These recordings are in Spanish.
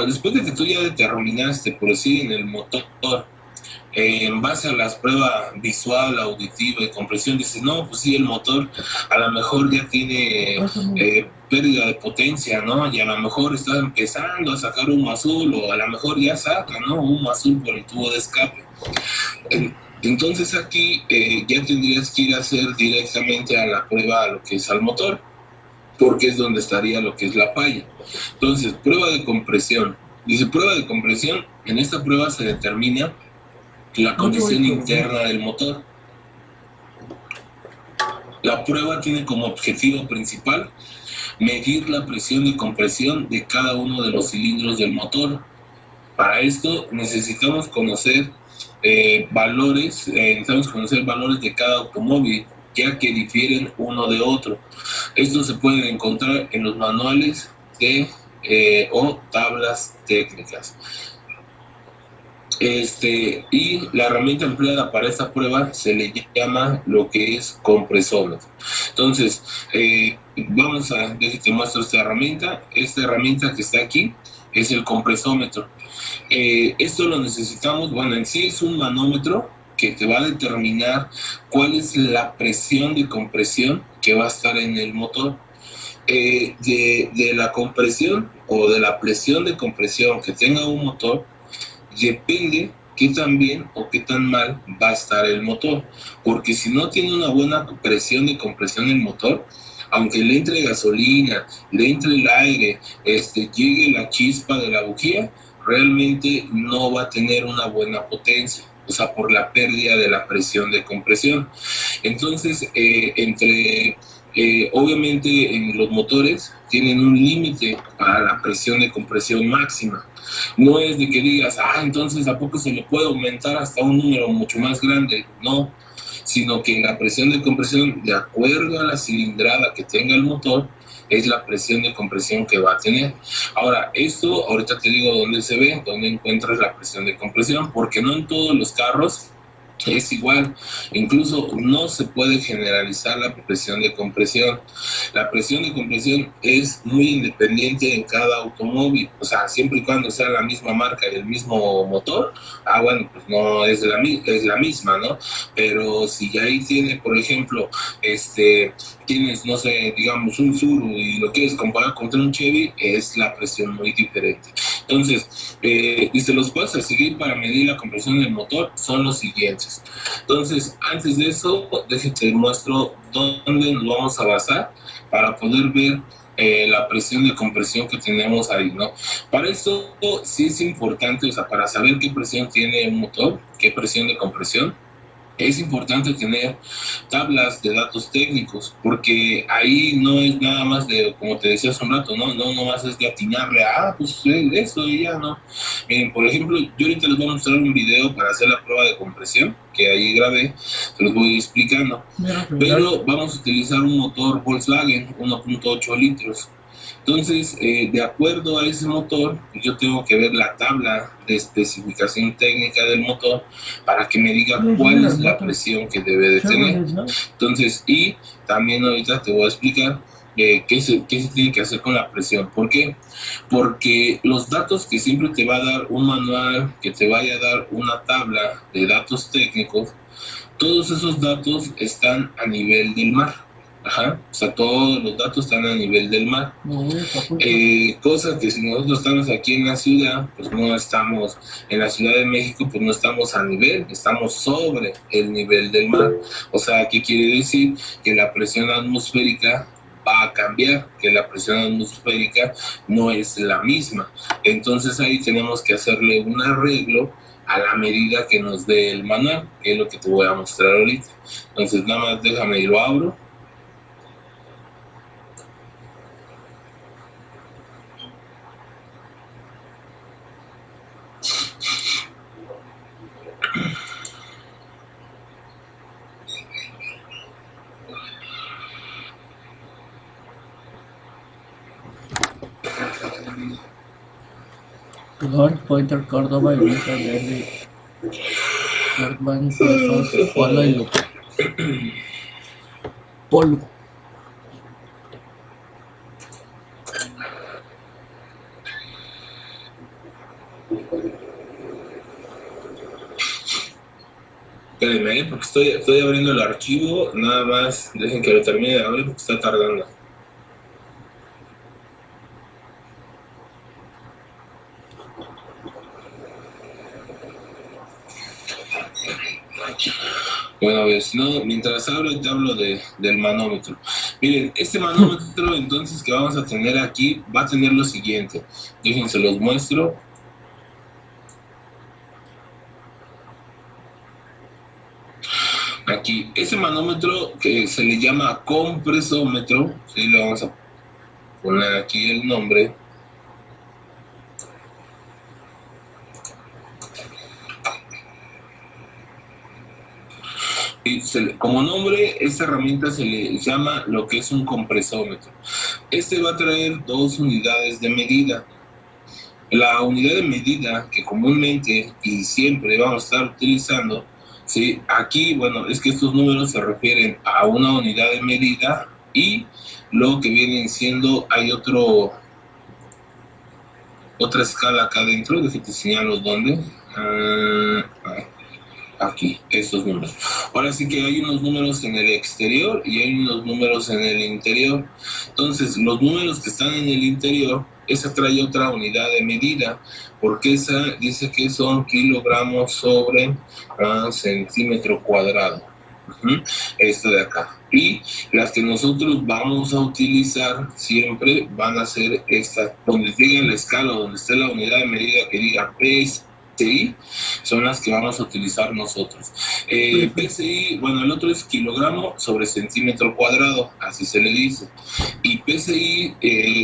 después de que tú ya determinaste, por decir, en el motor, en base a las pruebas visual, auditiva y compresión, dices, no, pues sí, el motor a lo mejor ya tiene pérdida de potencia, ¿no? Y a lo mejor está empezando a sacar humo azul, o a lo mejor ya saca, ¿no? Humo azul por el tubo de escape. Entonces aquí ya tendrías que ir a hacer directamente a la prueba a lo que es al motor, porque es donde estaría lo que es la falla. Entonces, prueba de compresión. Dice, prueba de compresión, en esta prueba se determina la condición interna del motor. La prueba tiene como objetivo principal medir la presión de compresión de cada uno de los cilindros del motor. Para esto necesitamos conocer valores de cada automóvil, ya que difieren uno de otro. Estos se pueden encontrar en los manuales o tablas técnicas. Y la herramienta empleada para esta prueba se le llama lo que es compresómetro. Entonces, déjate muestro esta herramienta. Esta herramienta que está aquí es el compresómetro. Esto lo necesitamos, bueno, en sí es un manómetro que te va a determinar cuál es la presión de compresión que va a estar en el motor. De la compresión o de la presión de compresión que tenga un motor, depende qué tan bien o qué tan mal va a estar el motor, porque si no tiene una buena presión de compresión el motor, aunque le entre gasolina, le entre el aire, llegue la chispa de la bujía, realmente no va a tener una buena potencia, o sea, por la pérdida de la presión de compresión. Entonces, obviamente en los motores tienen un límite para la presión de compresión máxima. No es de que digas, entonces ¿a poco se le puede aumentar hasta un número mucho más grande? No, sino que la presión de compresión, de acuerdo a la cilindrada que tenga el motor, es la presión de compresión que va a tener. Ahora, esto ahorita te digo dónde se ve, dónde encuentras la presión de compresión, porque no en todos los carros es igual. Incluso no se puede generalizar la presión de compresión. La presión de compresión es muy independiente en cada automóvil, o sea, siempre y cuando sea la misma marca y el mismo motor, bueno, pues no es la misma, ¿no? Pero si ya ahí tiene, por ejemplo, tienes, no sé, digamos un Subaru y lo quieres comparar contra un Chevy, es la presión muy diferente. Entonces, dice, los pasos a seguir para medir la compresión del motor son los siguientes. Entonces, antes de eso, déjate muestro dónde nos vamos a basar para poder ver la presión de compresión que tenemos ahí, ¿no? Para esto sí es importante, o sea, para saber qué presión tiene un motor, qué presión de compresión, es importante tener tablas de datos técnicos, porque ahí no es nada más de, como te decía hace un rato, no más es de atinarle pues eso y ya, ¿no? Miren, por ejemplo, yo ahorita les voy a mostrar un video para hacer la prueba de compresión, que ahí grabé, se los voy explicando. Pero vamos a utilizar un motor Volkswagen 1.8 litros. Entonces, de acuerdo a ese motor, yo tengo que ver la tabla de especificación técnica del motor para que me diga cuál es la presión que debe de tener. Entonces, y también ahorita te voy a explicar qué se tiene que hacer con la presión. ¿Por qué? Porque los datos que siempre te va a dar un manual, que te vaya a dar una tabla de datos técnicos, todos esos datos están a nivel del mar. O sea, todos los datos están a nivel del mar. Cosa que si nosotros estamos aquí en la ciudad, pues no estamos, en la Ciudad de México, pues no estamos a nivel, estamos sobre el nivel del mar. O sea, ¿qué quiere decir? Que la presión atmosférica va a cambiar, que la presión atmosférica no es la misma. Entonces ahí tenemos que hacerle un arreglo a la medida que nos dé el manual, que es lo que te voy a mostrar ahorita. Entonces nada más déjame y lo abro. Golf, Pointer, Córdoba, Ibiza, Derby, Portman, Fresno, Polo y Luca. Polo. Espérenme, porque estoy abriendo el archivo, nada más dejen que lo termine de abrir porque está tardando. Bueno, a ver, si no, mientras hablo te hablo del manómetro. Miren, este manómetro entonces que vamos a tener aquí va a tener lo siguiente. Déjense los muestro. Aquí, ese manómetro que se le llama compresómetro, ¿sí? Le vamos a poner aquí el nombre. Y como nombre, esta herramienta se le llama lo que es un compresómetro. Este va a traer dos unidades de medida. La unidad de medida que comúnmente y siempre vamos a estar utilizando, ¿sí? Aquí, bueno, es que estos números se refieren a una unidad de medida y lo que vienen siendo, hay otra escala acá adentro, déjate señalo dónde. Aquí, estos números. Ahora sí que hay unos números en el exterior y hay unos números en el interior. Entonces, los números que están en el interior, esa trae otra unidad de medida, porque esa dice que son kilogramos sobre centímetro cuadrado. Esta de acá. Y las que nosotros vamos a utilizar siempre van a ser estas, donde diga la escala, donde esté la unidad de medida que diga PSI, son las que vamos a utilizar nosotros. PSI, bueno, el otro es kilogramo sobre centímetro cuadrado, así se le dice. Y PSI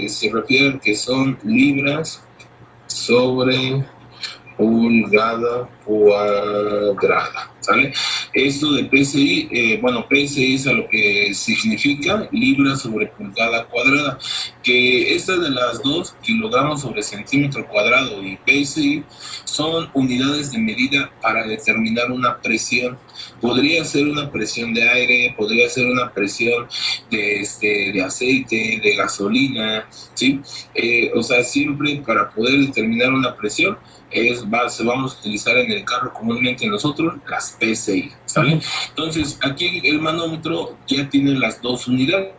se refiere a que son libras sobre pulgada cuadrada, ¿sale? Esto de PSI, bueno, PSI es a lo que significa libra sobre pulgada cuadrada, que estas de las dos, kilogramos sobre centímetro cuadrado y PSI, son unidades de medida para determinar una presión. Podría ser una presión de aire, podría ser una presión de aceite, de gasolina, ¿sí? O sea, siempre para poder determinar una presión, vamos a utilizar en el carro comúnmente nosotros las PSI, ¿sale? Entonces, aquí el manómetro ya tiene las dos unidades,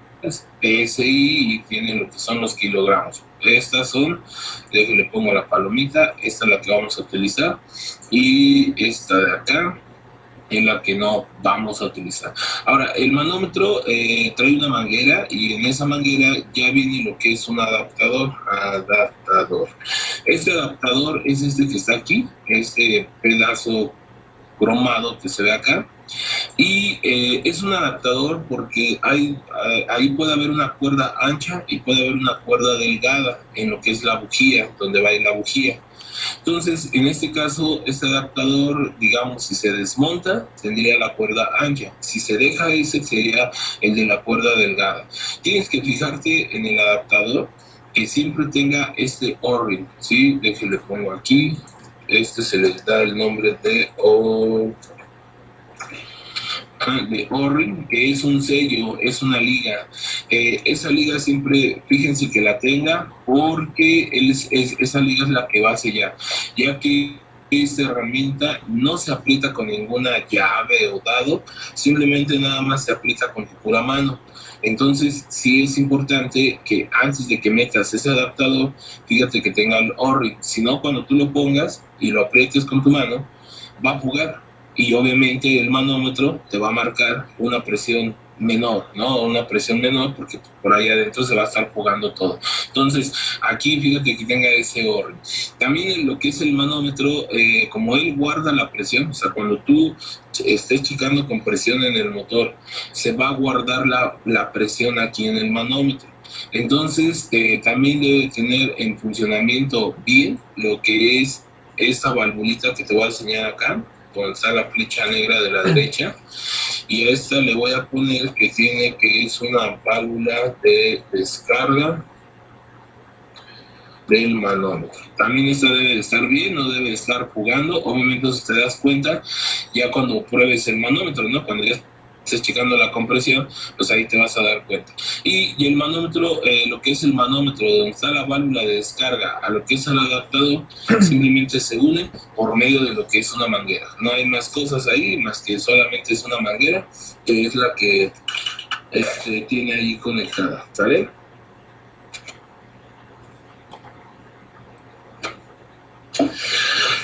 PSI, y tiene lo que son los kilogramos. Estas son, le pongo la palomita, esta es la que vamos a utilizar, y esta de acá en la que no vamos a utilizar. Ahora, el manómetro trae una manguera y en esa manguera ya viene lo que es un adaptador. Este adaptador es este que está aquí, este pedazo cromado que se ve acá. Y es un adaptador porque ahí puede haber una cuerda ancha y puede haber una cuerda delgada en lo que es la bujía, donde va a ir la bujía. Entonces, en este caso, este adaptador, digamos, si se desmonta, tendría la cuerda ancha. Si se deja ese, sería el de la cuerda delgada. Tienes que fijarte en el adaptador que siempre tenga este O-ring, ¿sí? Déjenle pongo aquí. Este se le da el nombre de O-ring, que es un sello, es una liga. Esa liga siempre, fíjense que la tenga, porque esa liga es la que va a sellar, ya que esta herramienta no se aprieta con ninguna llave o dado, simplemente nada más se aprieta con tu pura mano. Entonces, sí es importante que antes de que metas ese adaptador, fíjate que tenga el O-ring, si no, cuando tú lo pongas y lo aprietes con tu mano, va a jugar. Y obviamente el manómetro te va a marcar una presión menor, ¿no? Una presión menor porque por ahí adentro se va a estar jugando todo. Entonces, aquí fíjate que tenga ese orden. También en lo que es el manómetro, como él guarda la presión, o sea, cuando tú estés checando con presión en el motor, se va a guardar la presión aquí en el manómetro. Entonces, también debe tener en funcionamiento bien lo que es esta valvulita que te voy a enseñar acá, donde está la flecha negra de la derecha, y a esta le voy a poner que es una válvula de descarga del manómetro. También esta debe de estar bien, no debe de estar jugando. Obviamente, si te das cuenta ya cuando pruebes el manómetro, ¿no? Cuando ya estés checando la compresión, pues ahí te vas a dar cuenta. Y el manómetro, lo que es el manómetro, donde está la válvula de descarga, a lo que es el adaptador, simplemente se une por medio de lo que es una manguera. No hay más cosas ahí, más que solamente es una manguera, que es la que tiene ahí conectada, ¿sale?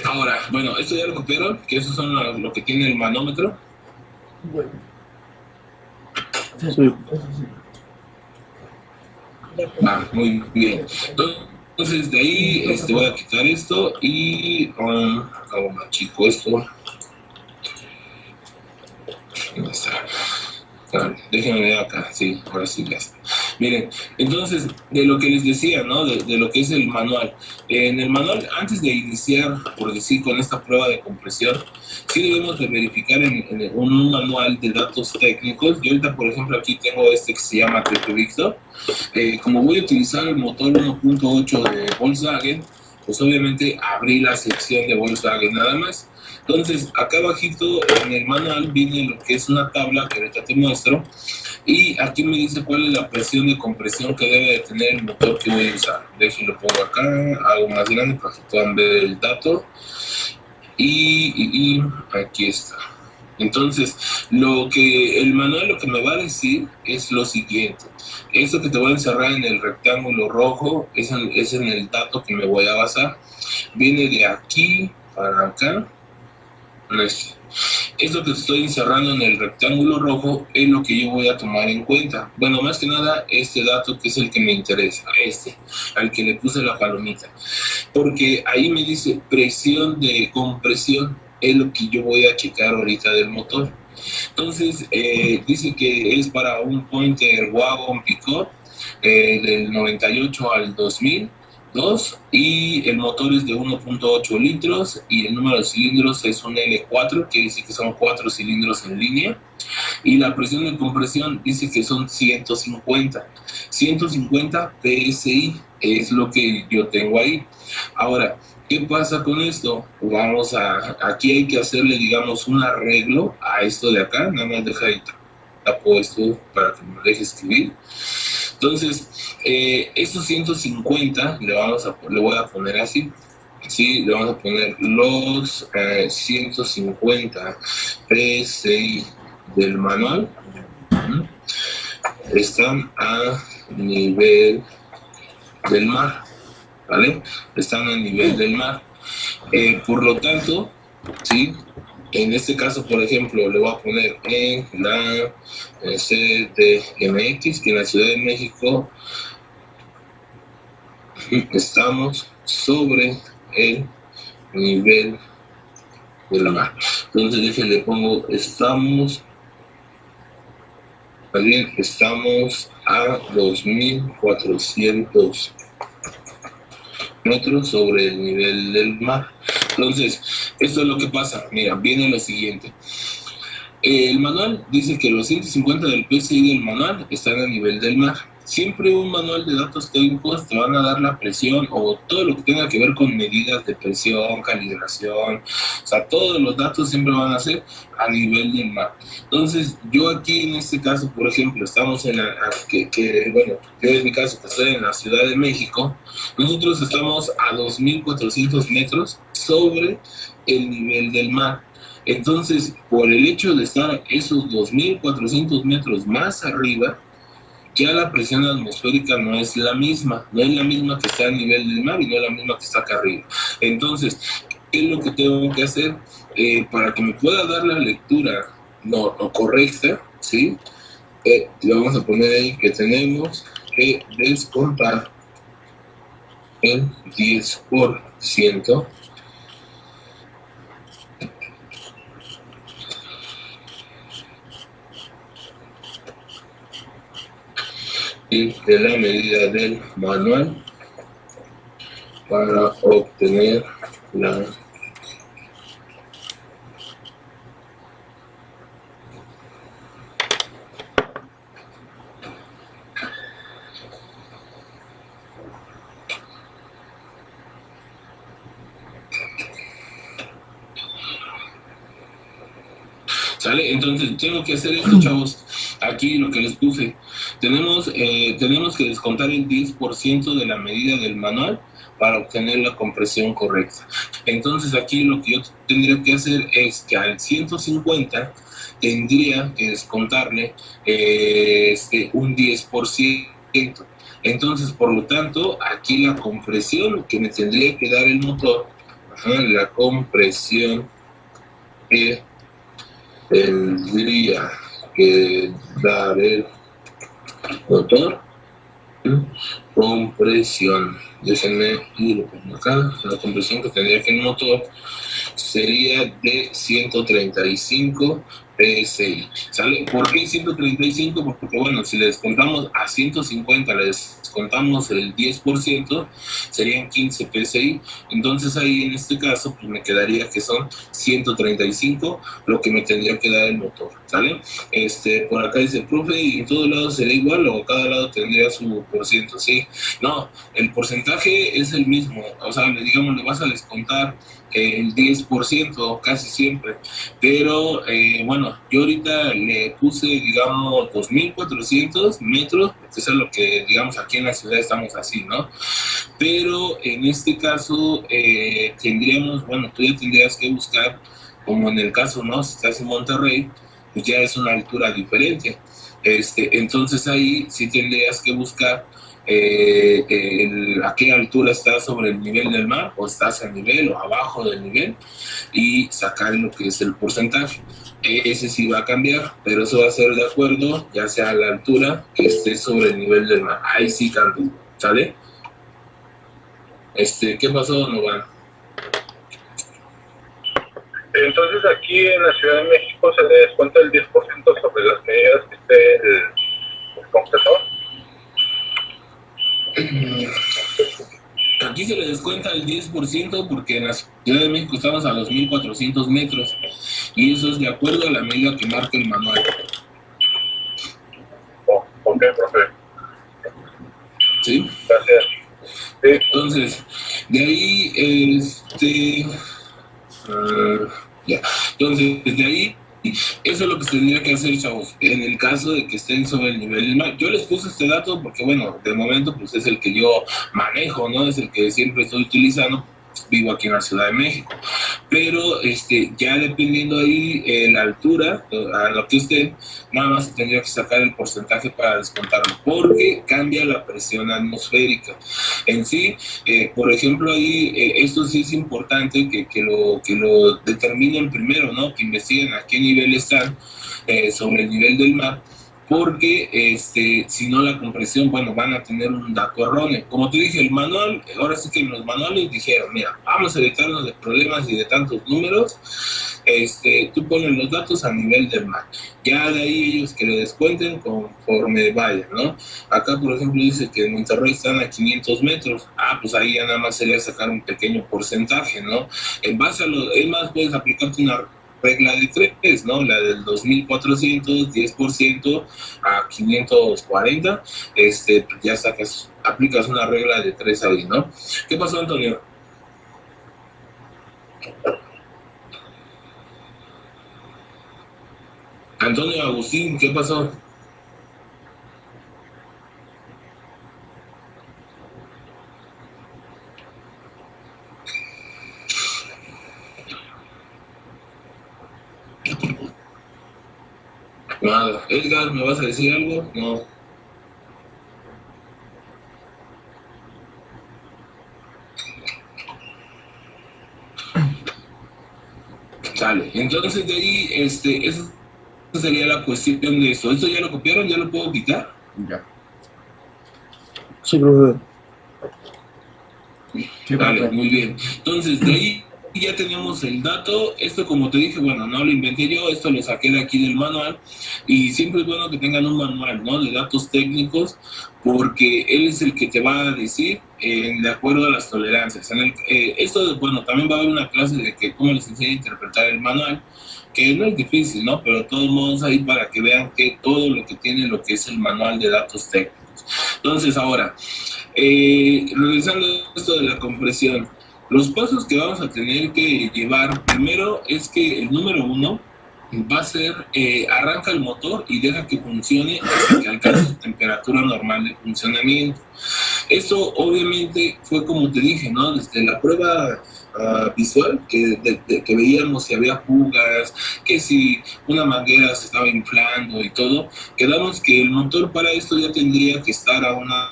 Ahora, bueno, esto ya lo copiaron, que eso son lo que tiene el manómetro. Bueno. Sí. Muy bien. Entonces de ahí voy a quitar esto y hago más chico esto. ¿Dónde está? Déjenme ver acá, sí, ahora sí ya está. Miren, entonces, de lo que les decía, ¿no? De lo que es el manual. En el manual, antes de iniciar, por decir, con esta prueba de compresión, sí debemos de verificar en un manual de datos técnicos. Yo ahorita, por ejemplo, aquí tengo que se llama Pepe Victor. Como voy a utilizar el motor 1.8 de Volkswagen, pues obviamente abrí la sección de Volkswagen nada más. Entonces, acá abajito en el manual viene lo que es una tabla que ahorita te muestro. Y aquí me dice cuál es la presión de compresión que debe de tener el motor que voy a usar. Déjenlo pongo acá, algo más grande para que puedan ver el dato. Y aquí está. Entonces, el manual lo que me va a decir es lo siguiente. Esto que te voy a encerrar en el rectángulo rojo es en el dato que me voy a basar. Viene de aquí para acá. Esto que estoy encerrando en el rectángulo rojo es lo que yo voy a tomar en cuenta. Bueno, más que nada este dato que es el que me interesa, al que le puse la palomita. Porque ahí me dice presión de compresión, es lo que yo voy a checar ahorita del motor. Entonces, dice que es para un Pointer Wagon Pickup del 98 al 2002 y el motor es de 1.8 litros y el número de cilindros es un L4, quiere decir que son 4 cilindros en línea. Y la presión de compresión dice que son 150 PSI, es lo que yo tengo ahí. Ahora, ¿qué pasa con esto? Aquí hay que hacerle, digamos, un arreglo a esto de acá, nada más deja ahí, tapo esto para que me deje escribir. Entonces, estos 150 le voy a poner así. Sí, le vamos a poner los 150 PSI del manual. Están a nivel del mar, ¿vale? Están a nivel del mar. Por lo tanto, ¿sí? En este caso, por ejemplo, le voy a poner en la CDMX, que en la Ciudad de México estamos sobre el nivel del mar. Entonces, déjenle pongo, estamos a 2.400 metros sobre el nivel del mar. Entonces, esto es lo que pasa. Mira, viene lo siguiente. El manual dice que los 150 del PSI del manual están a nivel del mar. Siempre un manual de datos técnicos te van a dar la presión o todo lo que tenga que ver con medidas de presión, calibración, o sea, todos los datos siempre van a ser a nivel del mar. Entonces, yo aquí en este caso, por ejemplo, estamos bueno, yo en mi caso que estoy en la Ciudad de México, nosotros estamos a 2.400 metros sobre el nivel del mar. Entonces, por el hecho de estar esos 2.400 metros más arriba, ya la presión atmosférica no es la misma que está a nivel del mar y no es la misma que está acá arriba. Entonces, ¿qué es lo que tengo que hacer? Para que me pueda dar la lectura no correcta, ¿sí? Le vamos a poner ahí que tenemos que descontar el 10% y de la medida del manual para obtener la ¿Sale? Entonces tengo que hacer esto, chavos. Aquí lo que les puse. Tenemos que descontar el 10% de la medida del manual para obtener la compresión correcta. Entonces aquí lo que yo tendría que hacer es que al 150 tendría que descontarle un 10%. Entonces, por lo tanto, aquí la compresión que me tendría que dar el motor, la compresión que tendría que dar el motor, compresión, déjenme ir acá, la compresión que tendría que el motor sería de 135 PSI, ¿sale? ¿Por qué 135? Porque bueno, si le descontamos a 150, le descontamos el 10%, serían 15 PSI, entonces ahí en este caso pues me quedaría que son 135 lo que me tendría que dar el motor, ¿sale? Por acá dice, profe, ¿y en todos lados será igual o cada lado tendría su por ciento? Sí, no, el porcentaje es el mismo, o sea, digamos, le vas a descontar el 10% casi siempre, pero bueno, yo ahorita le puse, digamos, 2.400 metros, porque eso es lo que, digamos, aquí en la ciudad estamos así, ¿no? Pero en este caso tendríamos, bueno, tú ya tendrías que buscar, como en el caso, ¿no? Si estás en Monterrey, pues ya es una altura diferente. Entonces ahí sí tendrías que buscar a qué altura estás sobre el nivel del mar, o estás a nivel o abajo del nivel, y sacar lo que es el porcentaje. Ese sí va a cambiar, pero eso va a ser de acuerdo, ya sea a la altura que esté sobre el nivel del mar. Ahí sí cambia, ¿sale? ¿Qué pasó, Novan? Entonces aquí en la Ciudad de México se le descuenta el 10% sobre las medidas que esté el compresor. Aquí se le descuenta el 10% porque en la Ciudad de México estamos a 2.400 metros y eso es de acuerdo a la medida que marca el manual. Ok, profe. ¿Sí? Gracias. Sí. Entonces, de ahí, ya. Entonces, desde ahí, eso es lo que se tendría que hacer, chavos, en el caso de que estén sobre el nivel del mar. Yo les puse este dato porque, bueno, de momento, pues es el que yo manejo, ¿no? Es el que siempre estoy utilizando. Vivo aquí en la Ciudad de México, pero ya dependiendo ahí la altura a lo que estén, nada más tendría que sacar el porcentaje para descontarlo, porque cambia la presión atmosférica en sí. Por ejemplo, ahí esto sí es importante que lo determinen primero, ¿no? Que investiguen a qué nivel están sobre el nivel del mar, porque si no la compresión, bueno, van a tener un dato erróneo. Como te dije, el manual, ahora sí que en los manuales dijeron, mira, vamos a evitarnos de problemas y de tantos números, tú pones los datos a nivel del mar. Ya de ahí ellos que le descuenten conforme vayan, ¿no? Acá, por ejemplo, dice que en Monterrey están a 500 metros. Pues ahí ya nada más sería sacar un pequeño porcentaje, ¿no? En base a lo, es más, puedes aplicarte una regla de 3, ¿no? La del 2.400, 10% a 540, ya sacas, aplicas una regla de 3 ahí, ¿no? ¿Qué pasó, Antonio? Antonio Agustín, ¿qué pasó? Nada. Edgar, ¿me vas a decir algo? No. Sale. Entonces de ahí, eso sería la cuestión de eso. ¿Esto ya lo copiaron? ¿Ya lo puedo quitar? Ya. Sí, profe. Sí, Vale, profe. muy bien. Entonces, de ahí ya tenemos el dato. Esto, como te dije, bueno, no lo inventé yo, esto lo saqué de aquí del manual. Y siempre es bueno que tengan un manual, ¿no? De datos técnicos, porque él es el que te va a decir de acuerdo a las tolerancias. Esto, bueno, también va a haber una clase de que cómo les enseña a interpretar el manual, que no es difícil, ¿no? Pero de todos modos ahí para que vean que todo lo que tiene lo que es el manual de datos técnicos. Entonces, ahora, revisando esto de la compresión, los pasos que vamos a tener que llevar primero es que el número 1 va a ser, arranca el motor y deja que funcione hasta que alcance su temperatura normal de funcionamiento. Esto obviamente fue como te dije, ¿no? Desde la prueba visual, que veíamos si había fugas, que si una manguera se estaba inflando y todo, quedamos que el motor para esto ya tendría que estar a una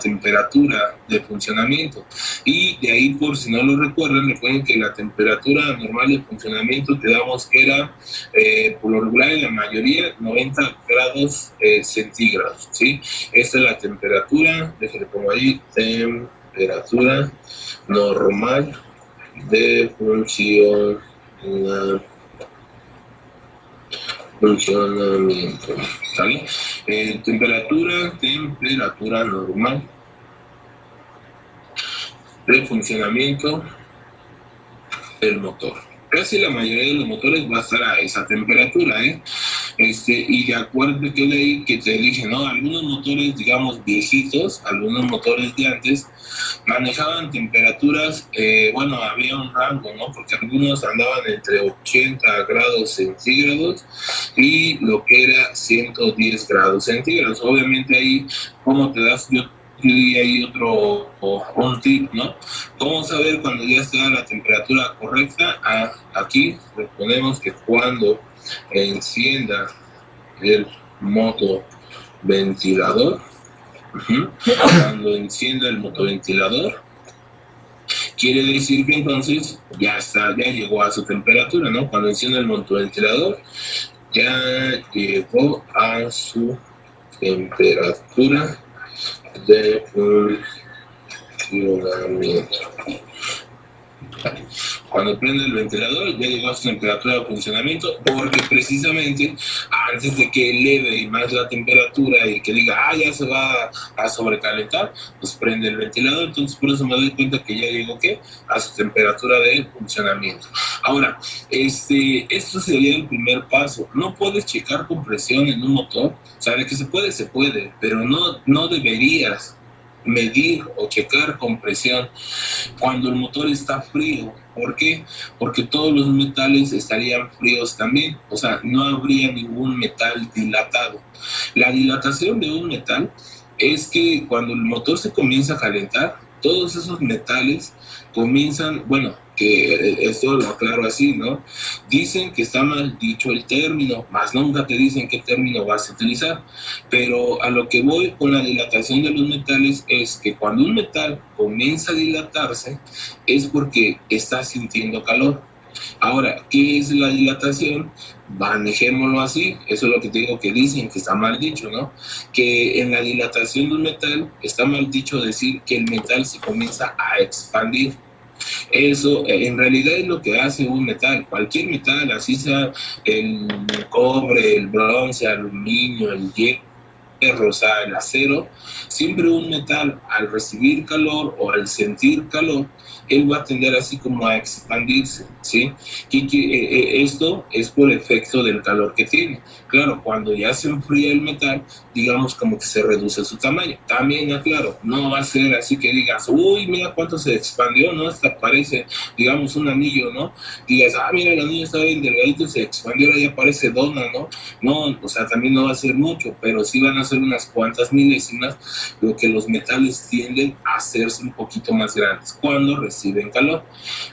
temperatura de funcionamiento, y de ahí, por si no lo recuerden que la temperatura normal de funcionamiento que damos era por lo regular en la mayoría 90 grados centígrados, ¿sí? Esta es la temperatura, déjenme pongo ahí, temperatura normal de funcionamiento, ¿sale? Temperatura normal de funcionamiento del motor. Casi la mayoría de los motores va a estar a esa temperatura, ¿eh? Y de acuerdo que leí, que te dije, ¿no? Algunos motores, digamos, viejitos, algunos motores de antes, manejaban temperaturas, bueno, había un rango, ¿no? Porque algunos andaban entre 80 grados centígrados y lo que era 110 grados centígrados. Obviamente ahí, ¿cómo te das? Yo diría ahí un tip, ¿no? ¿Cómo saber cuando ya está la temperatura correcta? Aquí le ponemos que cuando encienda el motoventilador, cuando encienda el motoventilador, quiere decir que entonces ya llegó a su temperatura, ¿no? Cuando encienda el motoventilador, ya llegó a su temperatura de funcionamiento. Cuando prende el ventilador ya llegó a su temperatura de funcionamiento, porque precisamente antes de que eleve más la temperatura y que diga, ya se va a sobrecalentar, pues prende el ventilador. Entonces por eso me doy cuenta que ya llegó a su temperatura de funcionamiento. Ahora, esto sería el primer paso. No puedes checar compresión en un motor. O sea, de que se puede, pero no deberías medir o checar compresión cuando el motor está frío. ¿Por qué? Porque todos los metales estarían fríos también, o sea, no habría ningún metal dilatado. La dilatación de un metal es que cuando el motor se comienza a calentar, todos esos metales comienzan, bueno, que esto lo aclaro así, ¿no? Dicen que está mal dicho el término, más nunca te dicen qué término vas a utilizar, pero a lo que voy con la dilatación de los metales es que cuando un metal comienza a dilatarse es porque está sintiendo calor. Ahora, ¿qué es la dilatación? Manejémoslo así, eso es lo que te digo que dicen que está mal dicho, ¿no? Que en la dilatación de un metal está mal dicho decir que el metal se comienza a expandir. Eso en realidad es lo que hace un metal, cualquier metal, así sea el cobre, el bronce, el aluminio, el hierro, o sea, el acero. Siempre un metal al recibir calor o al sentir calor, él va a tender así como a expandirse, ¿sí? Esto es por efecto del calor que tiene. Claro, cuando ya se enfría el metal, digamos como que se reduce su tamaño. También aclaro, no va a ser así que digas, uy, mira cuánto se expandió, ¿no? Hasta parece, digamos, un anillo, ¿no? Digas, mira, el anillo está bien delgadito, se expandió, ahora ya parece dona, ¿no? No, o sea, también no va a ser mucho, pero sí van a ser unas cuantas milésimas, lo que los metales tienden a hacerse un poquito más grandes cuando reciben calor.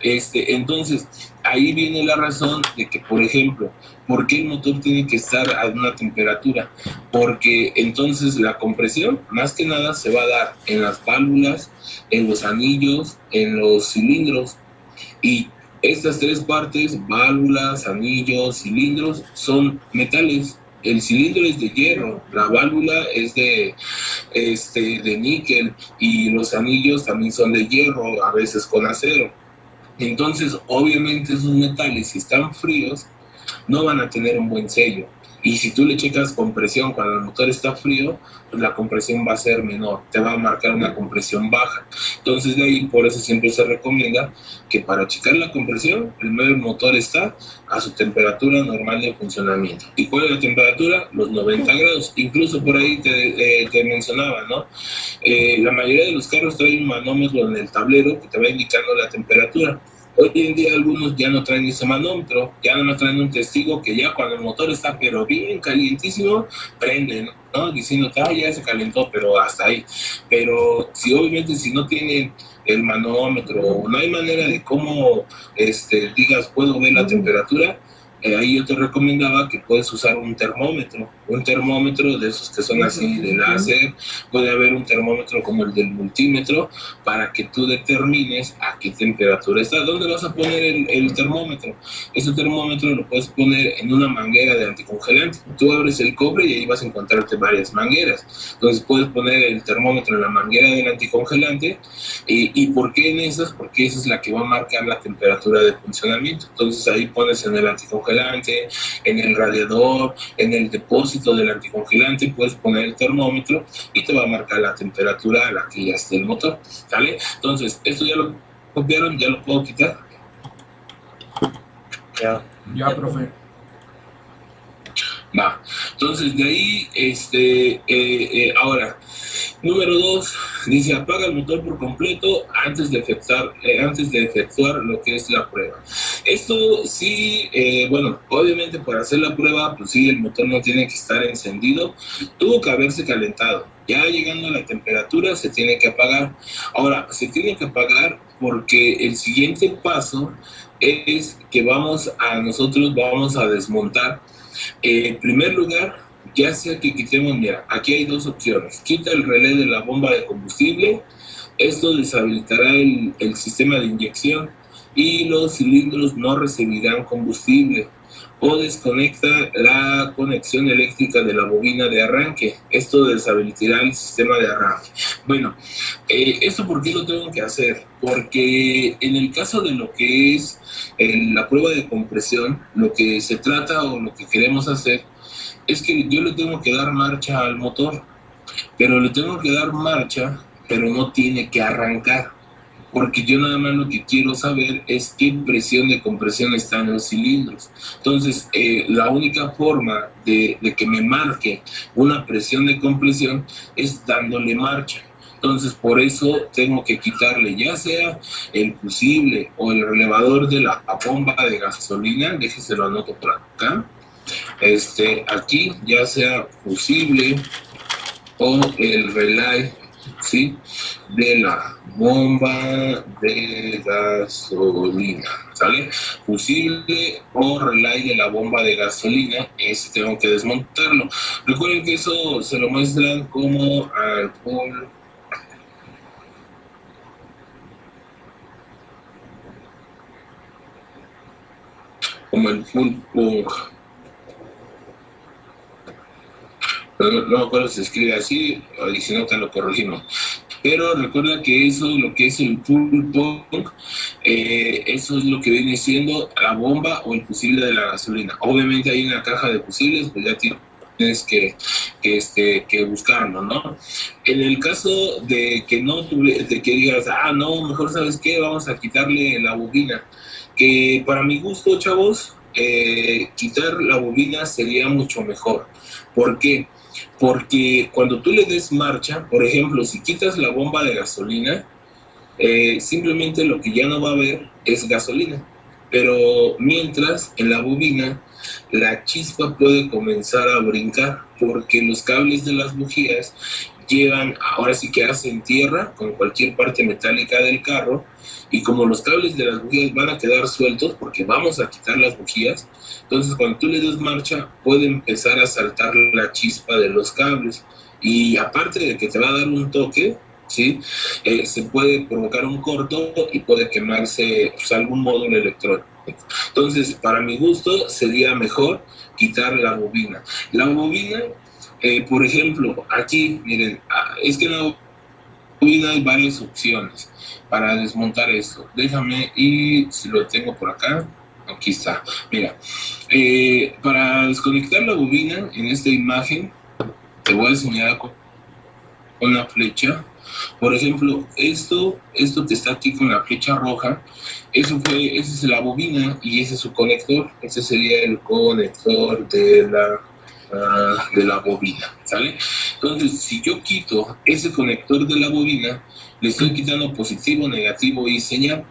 Entonces, ahí viene la razón de que, por ejemplo, ¿por qué el motor tiene que estar a una temperatura? Porque entonces la compresión, más que nada, se va a dar en las válvulas, en los anillos, en los cilindros. Y estas tres partes, válvulas, anillos, cilindros, son metales. El cilindro es de hierro, la válvula es de níquel, y los anillos también son de hierro, a veces con acero. Entonces, obviamente esos metales, si están fríos, no van a tener un buen sello. Y si tú le checas compresión cuando el motor está frío, pues la compresión va a ser menor, te va a marcar una compresión baja. Entonces de ahí, por eso siempre se recomienda que para checar la compresión, primero el motor está a su temperatura normal de funcionamiento. ¿Y cuál es la temperatura? Los 90 grados. Incluso por ahí te mencionaba, ¿no? La mayoría de los carros traen un manómetro en el tablero que te va indicando la temperatura. Hoy en día algunos ya no traen ese manómetro, ya no traen un testigo que ya cuando el motor está pero bien calientísimo, prende, ¿no? Diciendo que ya se calentó, pero hasta ahí. Pero si obviamente si no tienen el manómetro, no hay manera de cómo digas, puedo ver la temperatura, ahí yo te recomendaba que puedes usar un termómetro de esos que son así de láser, puede haber un termómetro como el del multímetro para que tú determines a qué temperatura está. ¿Dónde vas a poner el termómetro? Ese termómetro lo puedes poner en una manguera de anticongelante. Tú abres el cobre y ahí vas a encontrarte varias mangueras. Entonces puedes poner el termómetro en la manguera del anticongelante. ¿Y por qué en esas? Porque esa es la que va a marcar la temperatura de funcionamiento. Entonces ahí pones en el anticongelante, en el radiador, en el depósito del anticongelante, puedes poner el termómetro y te va a marcar la temperatura a la que ya esté el motor, ¿sale? Entonces, esto ya lo copiaron, ya lo puedo quitar. Ya, profe. Va, entonces de ahí, ahora, número 2, dice apaga el motor por completo antes de efectuar lo que es la prueba. Esto sí, bueno, obviamente para hacer la prueba, pues sí, el motor no tiene que estar encendido, tuvo que haberse calentado. Ya llegando a la temperatura se tiene que apagar. Ahora, se tiene que apagar porque el siguiente paso es que nosotros vamos a desmontar. En primer lugar, ya sea que quitemos, mira, aquí hay dos opciones. Quita el relé de la bomba de combustible, esto deshabilitará el sistema de inyección y los cilindros no recibirán combustible. O desconecta la conexión eléctrica de la bobina de arranque. Esto deshabilitará el sistema de arranque. Bueno, ¿esto por qué lo tengo que hacer? Porque en el caso de lo que es la prueba de compresión, lo que se trata o lo que queremos hacer es que yo le tengo que dar marcha al motor, pero le tengo que dar marcha, pero no tiene que arrancar, porque yo nada más lo que quiero saber es qué presión de compresión está en los cilindros. Entonces, la única forma de que me marque una presión de compresión es dándole marcha. Entonces, por eso tengo que quitarle ya sea el fusible o el relevador de la bomba de gasolina, déjese lo anoto por acá, aquí ya sea fusible o el relay, ¿sí?, de la bomba de gasolina, ¿sale? Fusible o relay de la bomba de gasolina, tengo que desmontarlo. Recuerden que eso se lo muestran como alcohol, como el full punk. No me acuerdo si se escribe así, y si no te lo corregimos. Pero recuerda que eso, lo que es el full punk, eso es lo que viene siendo la bomba o el fusible de la gasolina. Obviamente hay una caja de fusibles, pues ya tienes que buscarlo, ¿no? En el caso de que no de que digas, no, mejor sabes qué, vamos a quitarle la bobina, que para mi gusto, chavos, quitar la bobina sería mucho mejor. ¿Por qué? Porque cuando tú le des marcha, por ejemplo, si quitas la bomba de gasolina, simplemente lo que ya no va a haber es gasolina. Pero mientras, en la bobina, la chispa puede comenzar a brincar, porque los cables de las bujías llevan, ahora sí que hacen tierra con cualquier parte metálica del carro, y como los cables de las bujías van a quedar sueltos, porque vamos a quitar las bujías, entonces cuando tú le des marcha, puede empezar a saltar la chispa de los cables, y aparte de que te va a dar un toque, ¿sí?, se puede provocar un corto y puede quemarse, pues, algún módulo electrónico. Entonces, para mi gusto, sería mejor quitar la bobina. La bobina, por ejemplo, aquí, miren, es que en la bobina hay varias opciones para desmontar esto. Déjame, y si lo tengo por acá, aquí está. Mira, para desconectar la bobina, en esta imagen, te voy a enseñar con una flecha. Por ejemplo, esto que está aquí con la flecha roja, esa es la bobina y ese es su conector. Ese sería el conector de la bobina, ¿sale? Entonces, si yo quito ese conector de la bobina, le estoy quitando positivo, negativo y señal.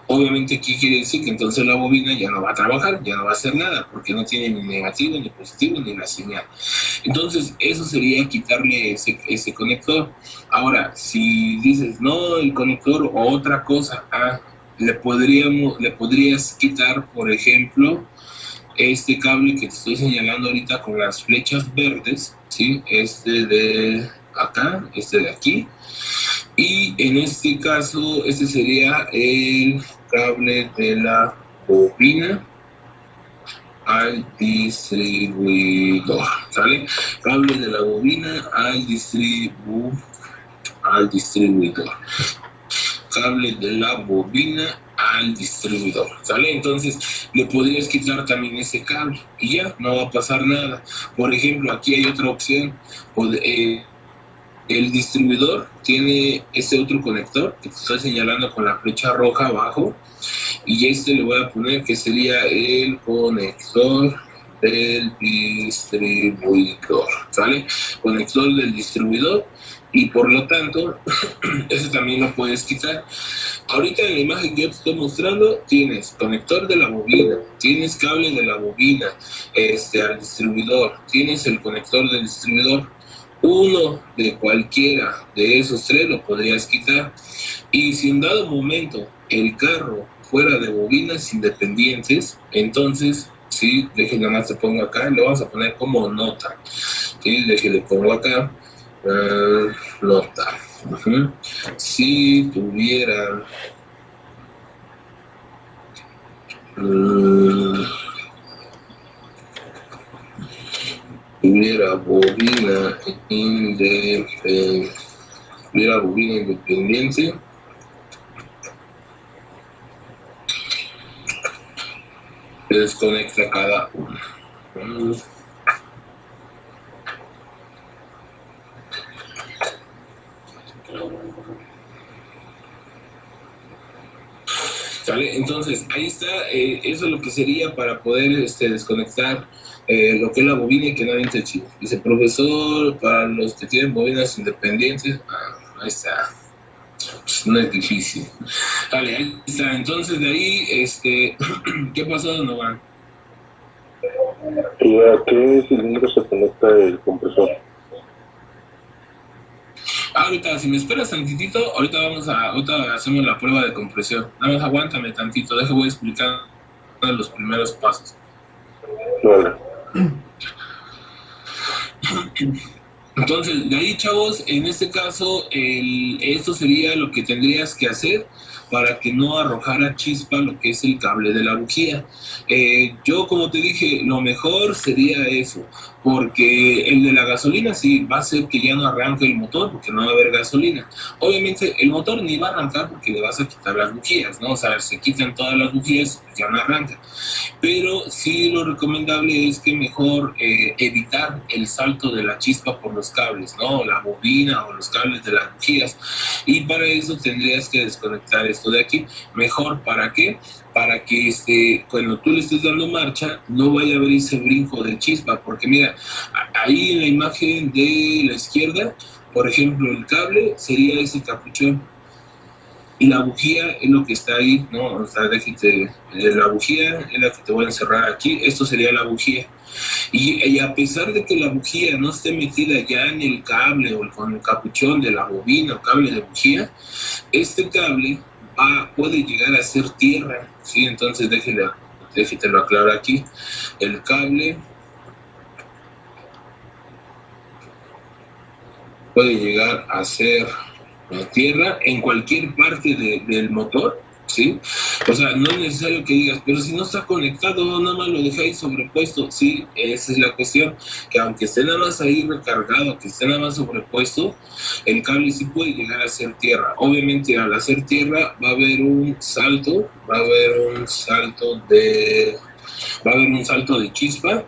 Obviamente aquí quiere decir que entonces la bobina ya no va a trabajar, ya no va a hacer nada, porque no tiene ni negativo, ni positivo, ni la señal. Entonces eso sería quitarle ese conector. Ahora, si dices, no, el conector o otra cosa, le podrías quitar, por ejemplo, este cable que te estoy señalando ahorita con las flechas verdes, ¿sí? Este de acá, este de aquí. Y en este caso, este sería el cable de la bobina al distribuidor, ¿sale? Cable de la bobina al distribuidor. Cable de la bobina al distribuidor, ¿sale? Entonces le podrías quitar también ese cable y ya, no va a pasar nada. Por ejemplo, aquí hay otra opción. El distribuidor tiene este otro conector que te estoy señalando con la flecha roja abajo, y este le voy a poner que sería el conector del distribuidor, ¿sale? Conector del distribuidor, y por lo tanto ese también lo puedes quitar. Ahorita en la imagen que yo te estoy mostrando tienes conector de la bobina, tienes cable de la bobina al distribuidor, tienes el conector del distribuidor. Uno de cualquiera de esos tres lo podrías quitar. Y si en dado momento el carro fuera de bobinas independientes, entonces, sí, déjenme nada más te pongo acá, lo vamos a poner como nota. Sí, déjenle pongo acá, nota. Si tuviera bobina independiente, desconecta cada uno. ¿Sale? Entonces, ahí está, eso es lo que sería para poder desconectar lo que es la bobina y que nadie te chive. Dice, profesor, para los que tienen bobinas independientes, ahí está. Pues no es difícil. Vale, ahí está. Entonces, de ahí, ¿qué pasó, Donovan? ¿Y a qué cilindro se conecta el compresor? Ahorita, si me esperas tantitito, ahorita hacemos la prueba de compresión. Nada más aguántame tantito, voy a explicar los primeros pasos. Vale. Entonces, de ahí, chavos, en este caso, esto sería lo que tendrías que hacer para que no arrojara chispa lo que es el cable de la bujía. Yo, como te dije, lo mejor sería eso, porque el de la gasolina sí va a hacer que ya no arranque el motor, porque no va a haber gasolina. Obviamente, el motor ni va a arrancar porque le vas a quitar las bujías, ¿no? O sea, se quitan todas las bujías, pues ya no arranca. Pero sí, lo recomendable es que mejor evitar el salto de la chispa por los cables, ¿no? La bobina o los cables de las bujías. Y para eso tendrías que desconectar esto de aquí. Mejor, ¿para qué? Para que cuando tú le estés dando marcha no vaya a haber ese brinco de chispa, porque mira, ahí en la imagen de la izquierda, por ejemplo, el cable sería ese capuchón y la bujía es lo que está ahí, ¿no? O sea, la bujía es la que te voy a encerrar aquí, esto sería la bujía. Y a pesar de que la bujía no esté metida ya en el cable o con el capuchón de la bobina o cable de bujía, este cable puede llegar a ser tierra, ¿sí? Entonces déjetelo aclaro aquí. El cable puede llegar a ser tierra en cualquier parte del motor, ¿sí? O sea, no es necesario que digas, pero si no está conectado, nada más lo dejáis sobrepuesto. Sí, esa es la cuestión, que aunque esté nada más ahí recargado, que esté nada más sobrepuesto, el cable sí puede llegar a ser tierra. Obviamente, al hacer tierra va a haber un salto de chispa,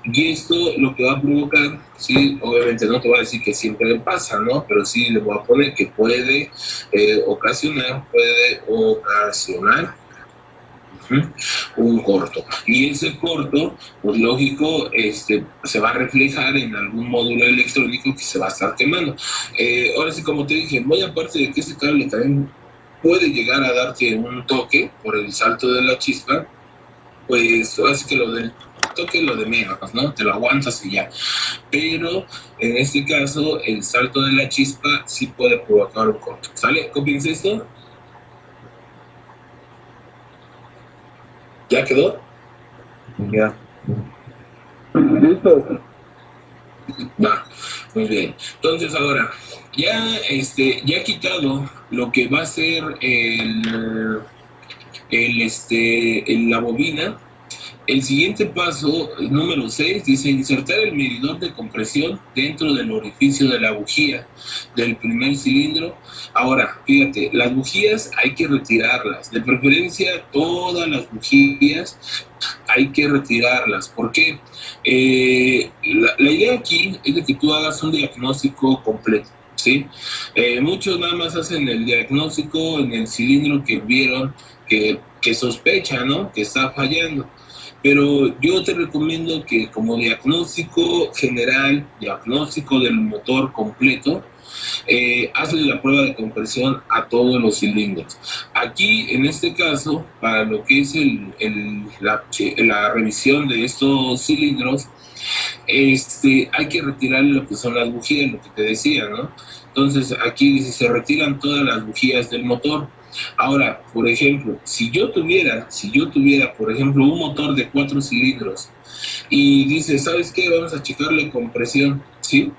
y esto lo que va a provocar, sí, obviamente no te voy a decir que siempre le pasa, ¿no? Pero sí le voy a poner que puede ocasionar un corto. Y ese corto, pues lógico, se va a reflejar en algún módulo electrónico que se va a estar quemando. Ahora sí, como te dije, muy aparte de que ese cable también puede llegar a darte un toque por el salto de la chispa, pues así que lo del toque lo de menos, ¿no? Te lo aguantas y ya. Pero en este caso, el salto de la chispa sí puede provocar un corto. ¿Sale? ¿Copiense esto? ¿Ya quedó? Ya. Listo. Va, muy bien. Entonces ahora, ya ya quitado lo que va a ser la bobina. El siguiente paso, número 6, dice insertar el medidor de compresión dentro del orificio de la bujía del primer cilindro. Ahora, fíjate, las bujías hay que retirarlas, de preferencia todas las bujías hay que retirarlas. ¿Por qué? La idea aquí es de que tú hagas un diagnóstico completo, ¿sí? Muchos nada más hacen el diagnóstico en el cilindro que vieron, que sospecha, ¿no? Que está fallando. Pero yo te recomiendo que como diagnóstico general, diagnóstico del motor completo, hazle la prueba de compresión a todos los cilindros. Aquí, en este caso, para lo que es la revisión de estos cilindros, hay que retirar lo que son las bujías, lo que te decía, ¿no? Entonces, aquí dice, se retiran todas las bujías del motor. Ahora, por ejemplo, si yo tuviera, por ejemplo, un motor de 4 cilindros y dice, ¿sabes qué? Vamos a checarle compresión, ¿sí?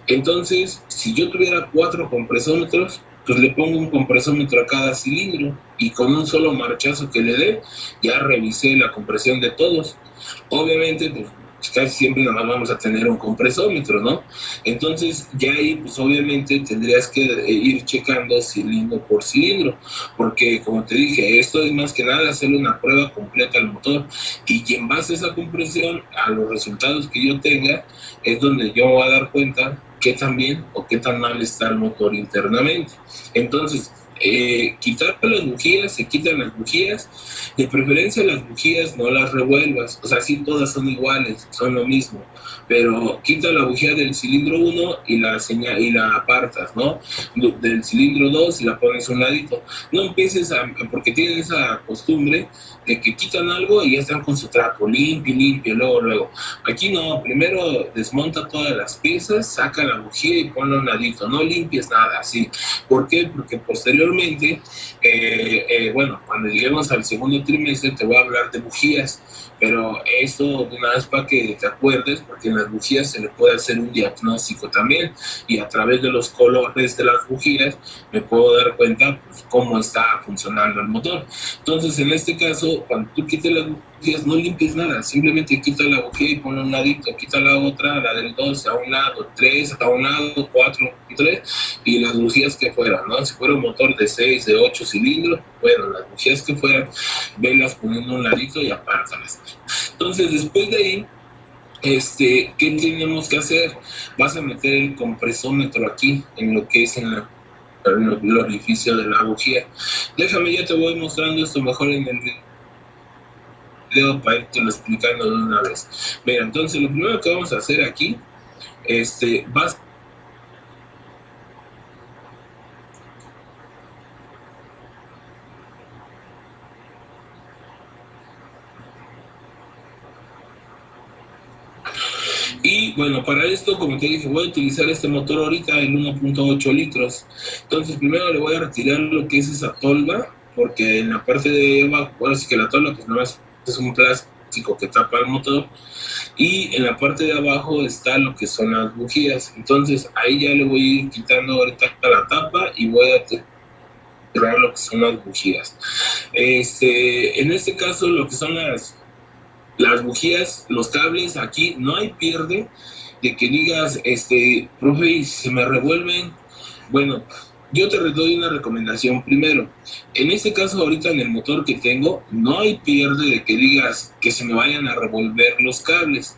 Entonces, si yo tuviera 4 compresómetros, pues le pongo un compresómetro a cada cilindro y con un solo marchazo que le dé, ya revisé la compresión de todos. Obviamente, pues casi siempre nada más vamos a tener un compresómetro, ¿no? Entonces, ya ahí, pues obviamente tendrías que ir checando cilindro por cilindro, porque como te dije, esto es más que nada hacerle una prueba completa al motor, y en base a esa compresión, a los resultados que yo tenga, es donde yo voy a dar cuenta qué tan bien o qué tan mal está el motor internamente. Entonces, quitar las bujías, se quitan las bujías, de preferencia las bujías no las revuelvas, o sea, sí todas son iguales, son lo mismo, pero quita la bujía del cilindro 1 y la apartas, ¿no? Del cilindro 2 y la pones a un ladito. No empieces porque tienen esa costumbre de que quitan algo y ya están con su trapo, limpio, luego. Aquí no, primero desmonta todas las piezas, saca la bujía y ponla a un ladito, no limpies nada, así. ¿Por qué? Porque posteriormente, bueno, cuando lleguemos al segundo trimestre te voy a hablar de bujías, pero esto de una vez para que te acuerdes, porque en las bujías se le puede hacer un diagnóstico también, y a través de los colores de las bujías me puedo dar cuenta pues, cómo está funcionando el motor. Entonces, en este caso, cuando tú quites las bujías, no limpies nada, simplemente quita la bujía y ponle un ladito, quita la otra, la del 2 a un lado, 3 a un lado, 4 y 3, y las bujías que fueran, ¿no? Si fuera un motor de 6, de 8 cilindros, bueno, las bujías que fueran, velas poniendo un ladito y apártalas. Entonces, después de ahí, ¿qué tenemos que hacer? Vas a meter el compresómetro aquí, en lo que es en el orificio de la bujía. Déjame, ya te voy mostrando esto mejor en el video para irte lo explicando de una vez. Mira, entonces lo primero que vamos a hacer aquí, vas y bueno, para esto, como te dije, voy a utilizar este motor ahorita, el 1.8 litros. Entonces, primero le voy a retirar lo que es esa tolva, porque en la parte de abajo, bueno, sí que la tolva, pues nada más es un plástico que tapa el motor. Y en la parte de abajo está lo que son las bujías. Entonces, ahí ya le voy a ir quitando ahorita la tapa y voy a tirar lo que son las bujías. En este caso, lo que son las bujías, los cables, aquí no hay pierde de que digas, profe, y si se me revuelven, bueno, yo te doy una recomendación primero. En este caso, ahorita en el motor que tengo, no hay pierde de que digas que se me vayan a revolver los cables.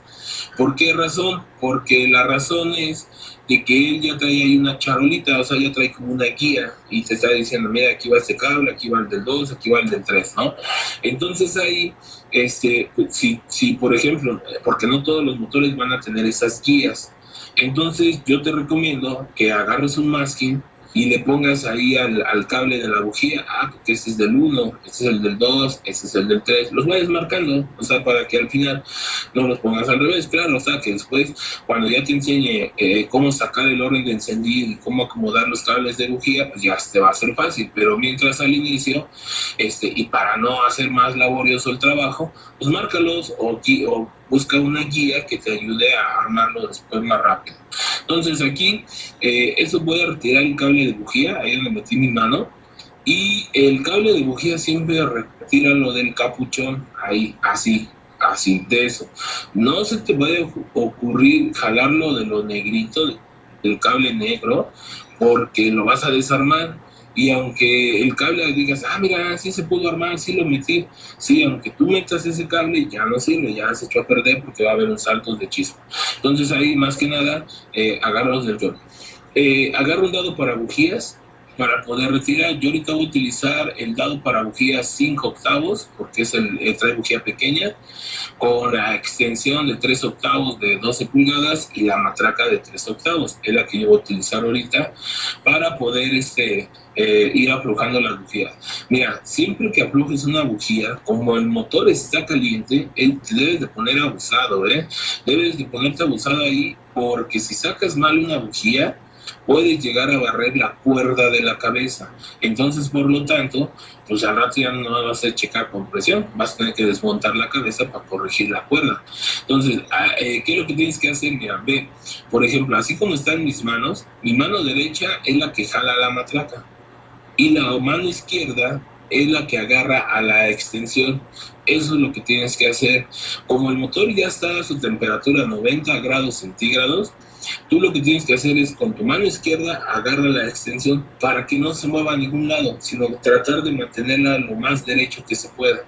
¿Por qué razón? Porque la razón es de que él ya trae ahí una charolita, o sea, ya trae como una guía y te está diciendo, mira, aquí va este cable, aquí va el del 2, aquí va el del 3, ¿no? Entonces ahí, si por ejemplo, porque no todos los motores van a tener esas guías, entonces yo te recomiendo que agarres un masking y le pongas ahí al cable de la bujía, porque ese es del 1, ese es el del 2, ese es el del 3, los vayas marcando, o sea, para que al final no los pongas al revés, claro, o sea, que después, cuando ya te enseñe cómo sacar el orden de encendido y cómo acomodar los cables de bujía, pues ya te va a ser fácil, pero mientras al inicio, y para no hacer más laborioso el trabajo, pues márcalos o busca una guía que te ayude a armarlo después más rápido. Entonces aquí, eso voy a retirar el cable de bujía, ahí donde metí mi mano, y el cable de bujía siempre retíralo del capuchón, ahí, así, de eso. No se te puede ocurrir jalarlo de lo negrito, del cable negro, porque lo vas a desarmar. Y aunque el cable digas, mira, sí se pudo armar, sí lo metí, sí, aunque tú metas ese cable, ya no sirve, ya se echó a perder porque va a haber un salto de chispa. Entonces ahí, más que nada, agárralos del torno. Agarra un dado para bujías para poder retirar. Yo ahorita voy a utilizar el dado para bujías 5 octavos, porque es trae bujía pequeña, con la extensión de 3 octavos de 12 pulgadas y la matraca de 3 octavos. Es la que yo voy a utilizar ahorita para poder ir aflojando las bujías. Mira, siempre que aflojes una bujía, como el motor está caliente, te debes de poner abusado, debes de ponerte abusado ahí, porque si sacas mal una bujía, puedes llegar a barrer la cuerda de la cabeza. Entonces, por lo tanto, pues al rato ya no vas a checar con presión, vas a tener que desmontar la cabeza para corregir la cuerda. Entonces, ¿qué es lo que tienes que hacer? Mira, ve, por ejemplo, así como están mis manos, mi mano derecha es la que jala la matraca y la mano izquierda es la que agarra a la extensión. Eso es lo que tienes que hacer. Como el motor ya está a su temperatura 90 grados centígrados, tú lo que tienes que hacer es con tu mano izquierda agarra la extensión para que no se mueva a ningún lado, sino tratar de mantenerla lo más derecho que se pueda.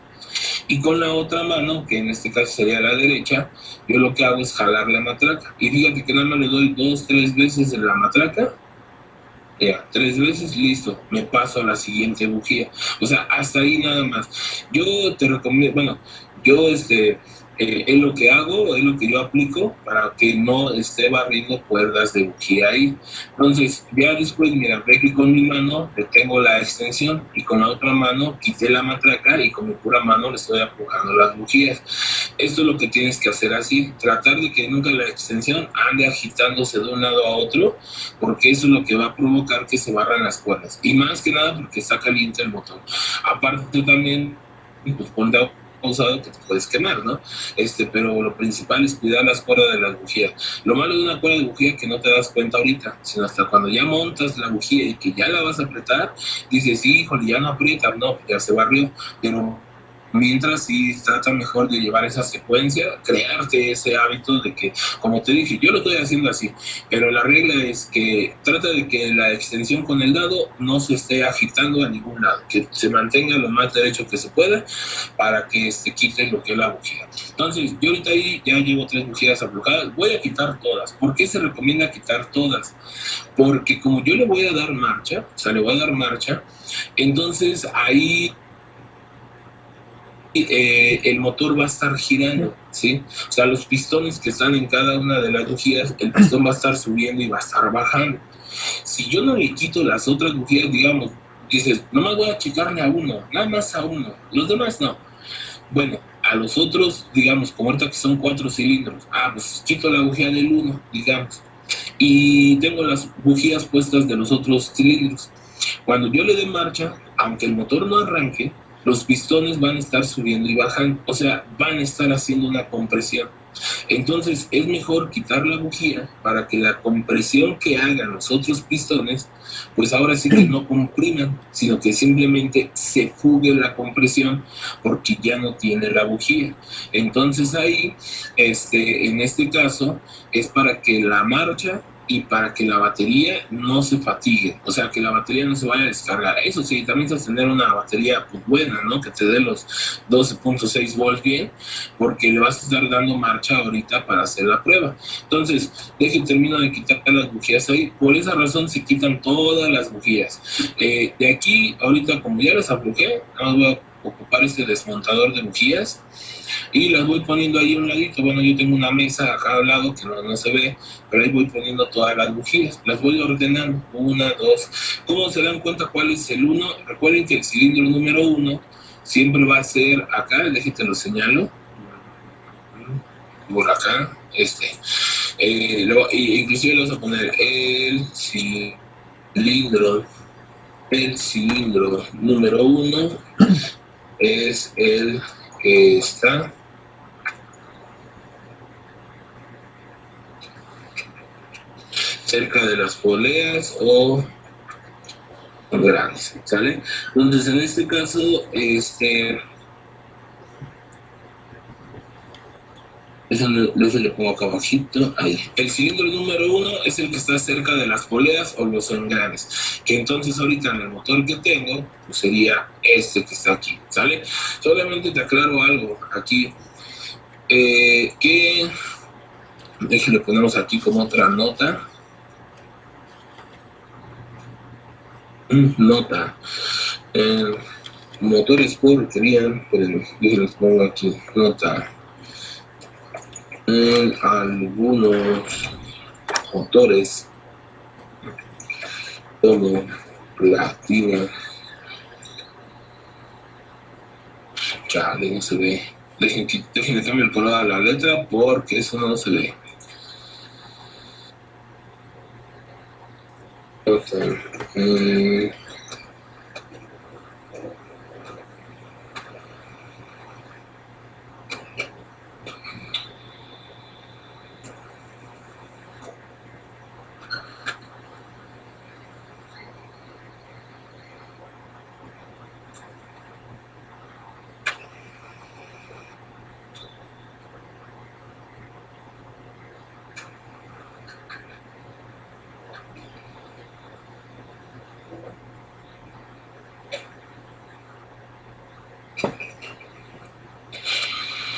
Y con la otra mano, que en este caso sería la derecha, yo lo que hago es jalar la matraca. Y fíjate que nada más le doy 2-3 veces en la matraca. Ya, 3 veces, listo, me paso a la siguiente bujía. O sea, hasta ahí nada más. Yo te recomiendo, bueno, yo es lo que hago, es lo que yo aplico para que no esté barriendo cuerdas de bujía ahí. Entonces, ya después, mira, ve que con mi mano detengo la extensión y con la otra mano quité la matraca y con mi pura mano le estoy aflojando las bujías. Esto es lo que tienes que hacer así, tratar de que nunca la extensión ande agitándose de un lado a otro, porque eso es lo que va a provocar que se barran las cuerdas. Y más que nada porque está caliente el motor. Aparte también, pues ponte pausado que te puedes quemar, ¿no? Pero lo principal es cuidar las cuerdas de las bujías. Lo malo de una cuerda de bujía es que no te das cuenta ahorita, sino hasta cuando ya montas la bujía y que ya la vas a apretar, dices, híjole, ya no aprieta, no, ya se barrió, pero mientras sí trata mejor de llevar esa secuencia, crearte ese hábito de que, como te dije, yo lo estoy haciendo así, pero la regla es que trata de que la extensión con el dado no se esté agitando a ningún lado, que se mantenga lo más derecho que se pueda para que quite lo que es la bujía. Entonces, yo ahorita ahí ya llevo 3 bujías aflojadas, voy a quitar todas. ¿Por qué se recomienda quitar todas? Porque como yo le voy a dar marcha, entonces ahí el motor va a estar girando, ¿sí? O sea, los pistones que están en cada una de las bujías, el pistón va a estar subiendo y va a estar bajando. Si yo no le quito las otras bujías, digamos, dices, nomás voy a checarle a uno, nada más a uno, los demás no. Bueno, a los otros, digamos, como ahorita que son 4 cilindros, pues quito la bujía del 1, digamos, y tengo las bujías puestas de los otros cilindros. Cuando yo le dé marcha, aunque el motor no arranque, los pistones van a estar subiendo y bajando, o sea, van a estar haciendo una compresión. Entonces es mejor quitar la bujía para que la compresión que hagan los otros pistones, pues ahora sí que no compriman, sino que simplemente se fugue la compresión porque ya no tiene la bujía. Entonces ahí, en este caso, es para que la marcha y para que la batería no se fatigue, o sea, que la batería no se vaya a descargar. Eso sí, también vas a tener una batería pues buena, ¿no? Que te dé los 12.6 volts bien, porque le vas a estar dando marcha ahorita para hacer la prueba. Entonces, termino de quitar las bujías ahí. Por esa razón se quitan todas las bujías. De aquí, ahorita como ya las aflojé, voy a ocupar este desmontador de bujías y las voy poniendo ahí a un ladito. Bueno, yo tengo una mesa acá al lado que no se ve, pero ahí voy poniendo todas las bujías, las voy ordenando, 1, 2. ¿Cómo se dan cuenta cuál es el 1? Recuerden que el cilindro número 1 siempre va a ser acá, déjenme lo señalo, por acá, inclusive le vamos a poner el cilindro número 1 es el que está cerca de las poleas o grandes, ¿sale? Entonces en este caso, eso le pongo acá abajito, ahí. El cilindro número 1 es el que está cerca de las poleas o los engranes, que entonces ahorita en el motor que tengo, pues sería este que está aquí, ¿sale? Solamente te aclaro algo aquí, que déjenle ponemos aquí como otra nota. Motores porquería, pues déjenles pongo aquí, nota. En algunos motores como platina, chale, no se ve. Dejen cambiar el color a la letra porque eso no se ve.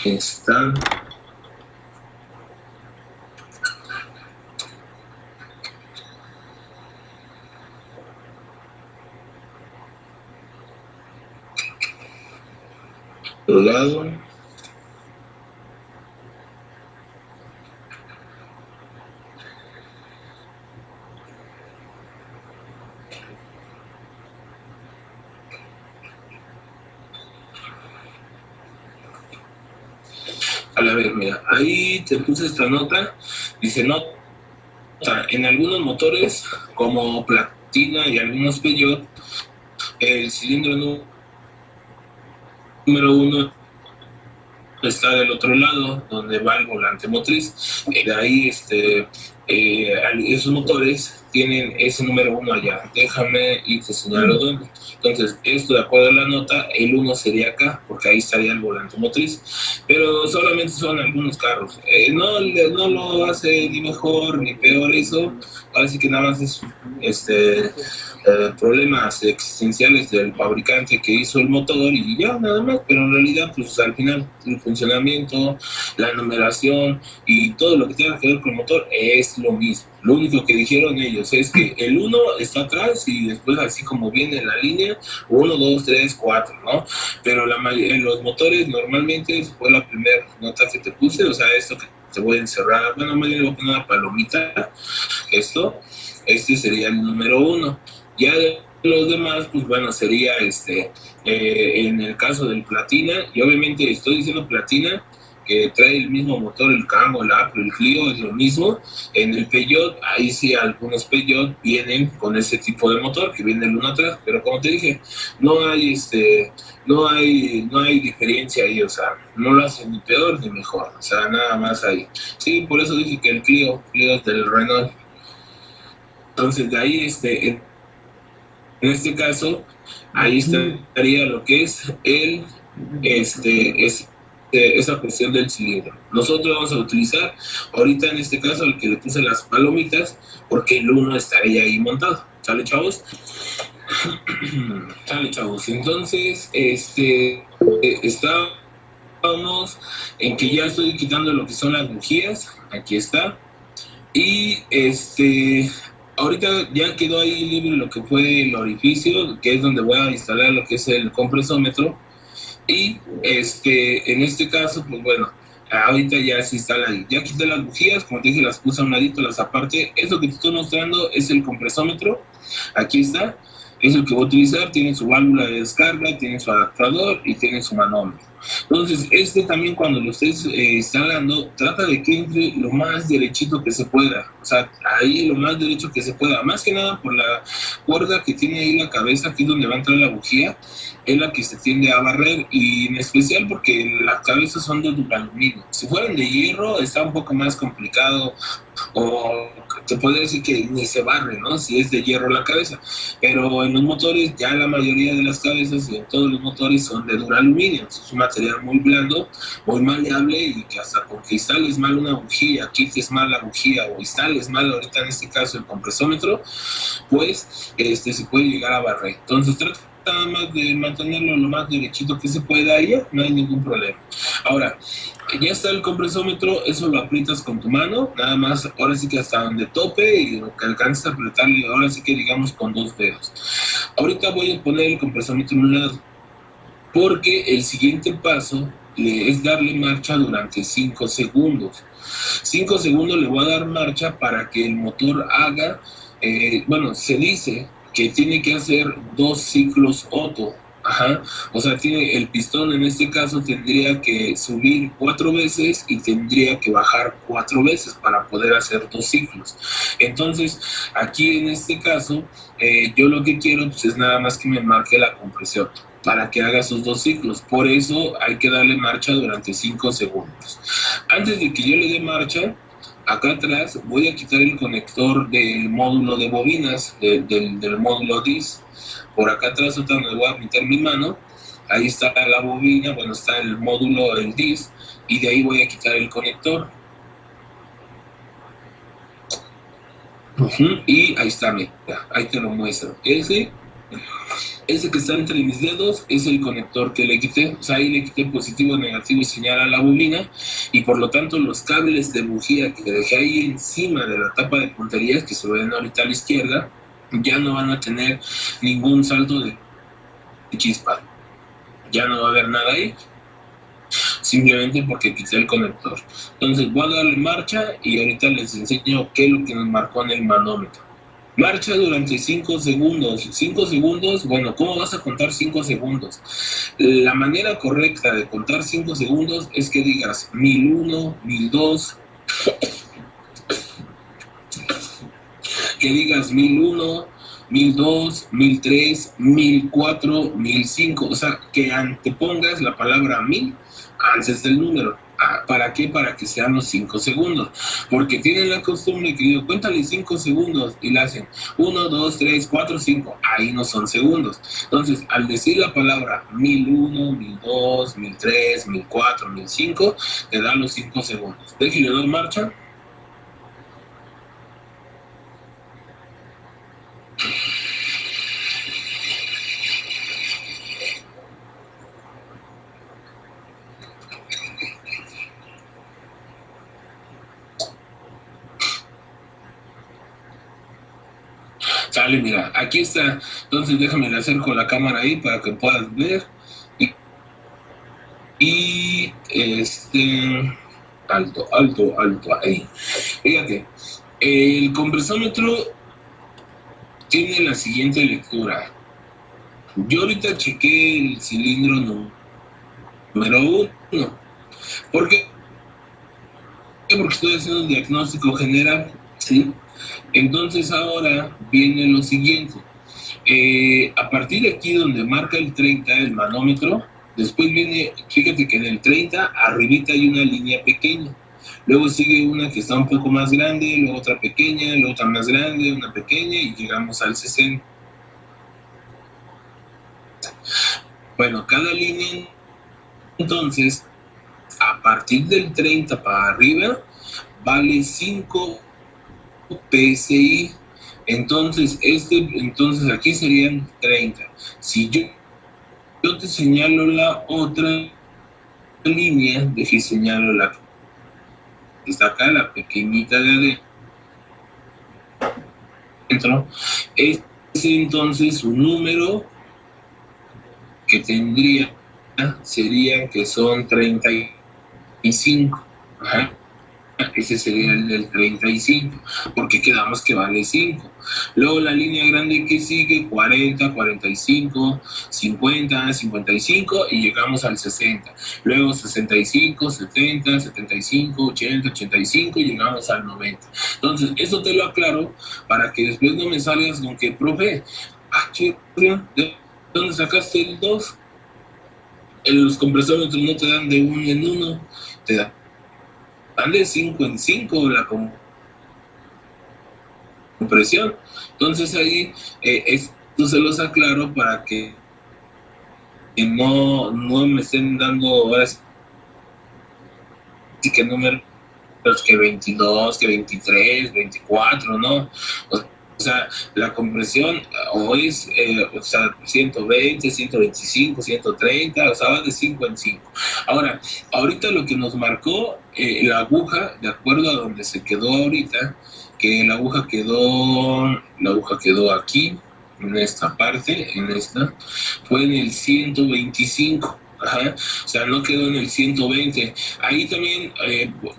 Está otro lado. A ver, mira, ahí te puse esta nota, dice nota, en algunos motores como platina y algunos Peugeot, el cilindro número 1 está del otro lado, donde va el volante motriz, de ahí esos motores tienen ese número 1 allá, déjame y te señalo dónde. Entonces, esto de acuerdo a la nota, el 1 sería acá, porque ahí estaría el volante motriz, pero solamente son algunos carros. No lo hace ni mejor ni peor eso, así que nada más es problemas existenciales del fabricante que hizo el motor y ya, nada más, pero en realidad, pues al final, el funcionamiento, la numeración y todo lo que tenga que ver con el motor es lo mismo. Lo único que dijeron ellos es que el 1 está atrás y después así como viene en la línea, 1, 2, 3, 4, ¿no? Pero en los motores normalmente fue la primera nota que te puse, o sea, esto que te voy a encerrar, bueno, más bien le voy a poner una palomita, este sería el número 1. Ya de los demás, pues bueno, sería en el caso del platina, y obviamente estoy diciendo platina, que trae el mismo motor, el Kangoo, el Acro, el Clio, es lo mismo. En el Peugeot, ahí sí algunos Peugeot vienen con ese tipo de motor, que viene el uno atrás, pero como te dije, no hay diferencia ahí, o sea, no lo hacen ni peor ni mejor, o sea, nada más ahí. Sí, por eso dije que el Clio es del Renault. Entonces, de ahí, en este caso, ahí estaría lo que es esa cuestión del cilindro. Nosotros vamos a utilizar ahorita en este caso el que le puse las palomitas porque el 1 estaría ahí montado. ¿Sale, chavos? Sale, chavos. Entonces, estábamos en que ya estoy quitando lo que son las bujías. Aquí está. Y ahorita ya quedó ahí libre lo que fue el orificio, que es donde voy a instalar lo que es el compresómetro. Y en este caso, pues bueno, ahorita ya se instala ahí. Ya quité las bujías, como te dije, las puse a un ladito, las aparte. Esto que te estoy mostrando es el compresómetro. Aquí está. Es el que voy a utilizar. Tiene su válvula de descarga, tiene su adaptador y tiene su manómetro. Entonces, también cuando lo estés instalando, trata de que entre lo más derechito que se pueda. O sea, ahí lo más derecho que se pueda. Más que nada por la cuerda que tiene ahí la cabeza, aquí es donde va a entrar la bujía, es la que se tiende a barrer, y en especial porque las cabezas son de duraluminio. Si fueran de hierro, está un poco más complicado, o te puede decir que ni se barre, ¿no? Si es de hierro la cabeza. Pero en los motores, ya la mayoría de las cabezas y en todos los motores son de duraluminio. Es un material muy blando, muy maleable, y que hasta con que instales mal una bujía, quites mal la bujía o instales mal ahorita en este caso el compresómetro, pues se puede llegar a barrer. Entonces trata nada más de mantenerlo lo más derechito que se pueda, y ya no hay ningún problema. Ahora, ya está el compresómetro, eso lo aprietas con tu mano, nada más, ahora sí que hasta donde tope, y lo que alcances a apretarle, ahora sí que digamos con 2 dedos. Ahorita voy a poner el compresómetro en un lado, porque el siguiente paso es darle marcha durante 5 segundos. 5 segundos le voy a dar marcha para que el motor haga, se dice que tiene que hacer 2 ciclos Otto. Ajá. O sea, el pistón en este caso tendría que subir 4 veces y tendría que bajar 4 veces para poder hacer 2 ciclos. Entonces, aquí en este caso, yo lo que quiero pues, es nada más que me marque la compresión para que haga sus 2 ciclos. Por eso hay que darle marcha durante 5 segundos. Antes de que yo le dé marcha, acá atrás voy a quitar el conector del módulo de bobinas, del módulo DIS. Por acá atrás donde voy a meter mi mano, ahí está la bobina, bueno, está el módulo, el DIS, y de ahí voy a quitar el conector. Y ahí está, mira, ahí te lo muestro. Ese que está entre mis dedos es el conector que le quité. O sea, ahí le quité positivo, negativo y señal a la bobina, y por lo tanto los cables de bujía que dejé ahí encima de la tapa de punterías que se ven ahorita a la izquierda, ya no van a tener ningún salto de chispa. Ya no va a haber nada ahí, simplemente porque quité el conector. Entonces voy a darle marcha y ahorita les enseño qué es lo que nos marcó en el manómetro. Marcha durante 5 segundos. 5 segundos, bueno, ¿cómo vas a contar 5 segundos? La manera correcta de contar 5 segundos es que digas 1001, 1002, que digas 1001, 1002, 1003, 1004, 1005, o sea, que antepongas la palabra 1000 antes del número. ¿Para qué? Para que sean los 5 segundos. Porque tienen la costumbre que digo, cuéntale 5 segundos, y la hacen 1, 2, 3, 4, 5. Ahí no son segundos. Entonces, al decir la palabra 1001, 1002, 1003, 1004, 1005, te da los 5 segundos. Déjale dar marcha. Sale, mira, aquí está. Entonces déjame le acerco la cámara ahí para que puedas ver. Y alto, ahí. Fíjate, el compresómetro tiene la siguiente lectura. Yo ahorita chequé el cilindro número 1. ¿Por qué? Porque estoy haciendo un diagnóstico general, ¿sí? Entonces ahora viene lo siguiente. A partir de aquí donde marca el 30 el manómetro, después viene, fíjate que en el 30 arribita hay una línea pequeña. Luego sigue una que está un poco más grande, luego otra pequeña, luego otra más grande, una pequeña, y llegamos al 60. Bueno, cada línea, entonces, a partir del 30 para arriba, vale 5 PSI. Entonces, entonces aquí serían 30. Si yo te señalo la otra línea, deje señalo la que está acá, la pequeñita de adentro, es entonces un número que tendría serían que son 35. Ajá. Ese sería el del 35, porque quedamos que vale 5. Luego la línea grande que sigue, 40, 45, 50, 55 y llegamos al 60. Luego 65, 70, 75, 80, 85 y llegamos al 90. Entonces, eso te lo aclaro para que después no me salgas con que, profe, ¿de dónde sacaste el 2? Los compresómetros no te dan de 1 en 1, te dan de 5 en 5 la compresión. Entonces ahí esto se los aclaro para que no me estén dando ahora sí que números que 22, que 23, 24, ¿no? O sea, la compresión o es 120, 125, 130, o sea, va de 5 en 5. Ahora, ahorita lo que nos marcó la aguja, de acuerdo a donde se quedó ahorita, que la aguja quedó aquí, en esta parte, fue en el 125. Ajá. O sea, no quedó en el 120. Ahí también